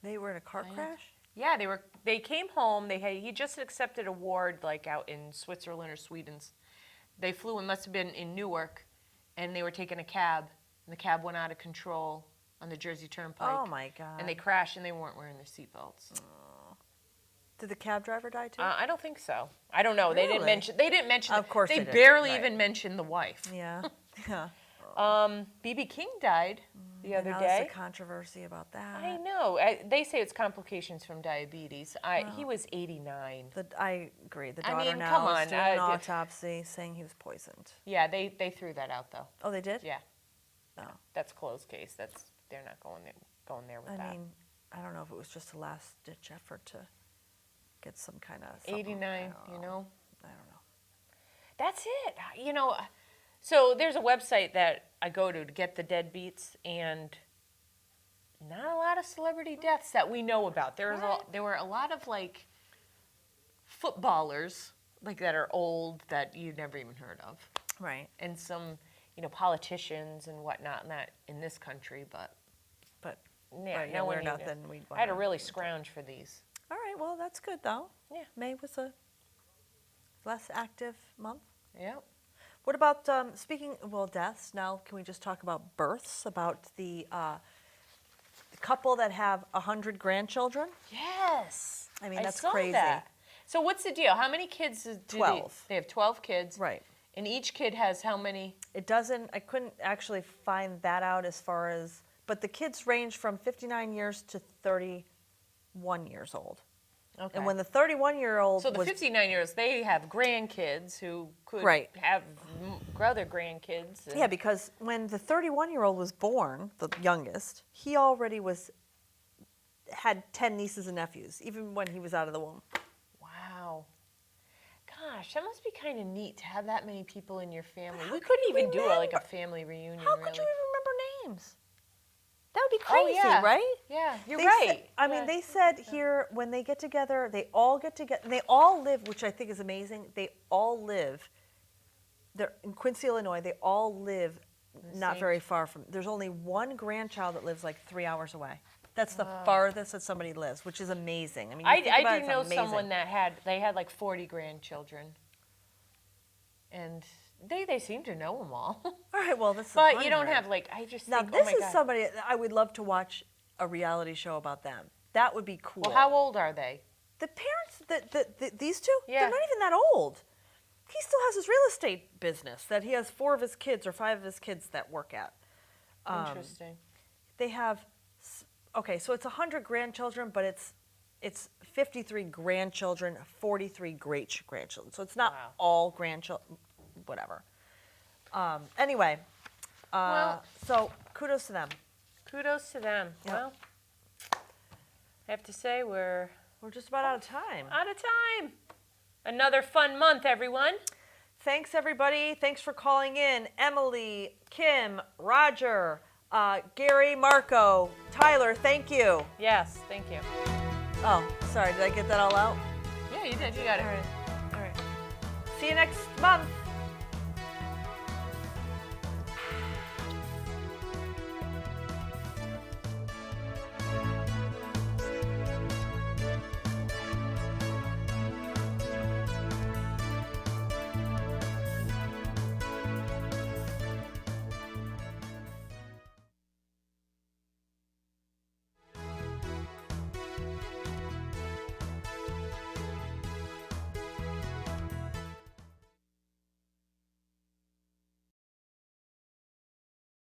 They were in a car Science? crash? Yeah, they came home. He just accepted an award like out in Switzerland or Sweden. They flew and must have been in Newark, and they were taking a cab, and the cab went out of control on the Jersey Turnpike. Oh my God. And they crashed, and they weren't wearing their seatbelts. Did the cab driver die too? I don't think so. I don't know. They didn't Really? mention. They didn't mention. Of course they they didn't, barely right. even mentioned the wife. Yeah. Yeah. B.B. King died the other now day. there's a controversy about that. I know. They say it's complications from diabetes. He was 89. I agree. The I daughter mean, now come is on, doing an I- autopsy saying he was poisoned. Yeah, they threw that out though. Oh, they did? Yeah. Oh. That's closed case. They're not going there with I that. mean, I don't know if it was just a last ditch effort to get some kind of 89, you know. I don't know. That's it. You know, so there's a website that I go to get the deadbeats, and not a lot of celebrity deaths that we know about. There were a lot of like footballers like that are old that you've never even heard of, Right. and some politicians and whatnot in this country, but yeah, right, no one we're knew. nothing. I had to really scrounge for these. All right, well, that's good, though. Yeah. May was a less active month. Yep. What about, deaths? Now, can we just talk about births, about the couple that have 100 grandchildren? Yes. I mean, I that's saw crazy. that. So what's the deal? How many kids do 12. They have 12 kids. Right. And each kid has how many? I couldn't actually find that out as far as, but the kids range from 59 years to 31 years old. Okay. And when the 31-year-old So the was 59-year-olds, they have grandkids who could Right. have other grandkids. and- Yeah, because when the 31-year-old was born, the youngest, he already had 10 nieces and nephews, even when he was out of the womb. Wow. Gosh, that must be kind of neat to have that many people in your family. how We could couldn't you even do a remember? family reunion, How really. could you even remember names? That would be Oh, crazy, yeah. right? Yeah, you're They right. said- I mean, they said here when they get together, they all get together. And they all live, which I think is amazing. They all live. They're in Quincy, Illinois. They all live not same- very far from. There's only one grandchild that lives like 3 hours away. That's the farthest that somebody lives, which is amazing. I mean, you think about I it, do it's know amazing. someone that had like 40 grandchildren, and they seem to know them all. All right, well, this is. But you don't 100. have like I just Now think, this oh my is God. somebody that I would love to watch a reality show about them. That would be cool. Well, how old are they? The parents, these two, Yeah. they're not even that old. He still has his real estate business that he has 4 of his kids or 5 of his kids that work at. Interesting. They have, okay, so it's 100 grandchildren, but it's 53 grandchildren, 43 great grandchildren. So it's not Wow. all grandchildren, whatever. Anyway, Well- so kudos to them. Kudos to them. Yep. Well, I have to say we're We're just about out of time. out of time. Another fun month, everyone. Thanks, everybody. Thanks for calling in. Emily, Kim, Roger, Gary, Marco, Tyler, thank you. Yes, thank you. Oh, sorry. Did I get that all out? Yeah, you did. You got it. All right. See you next month.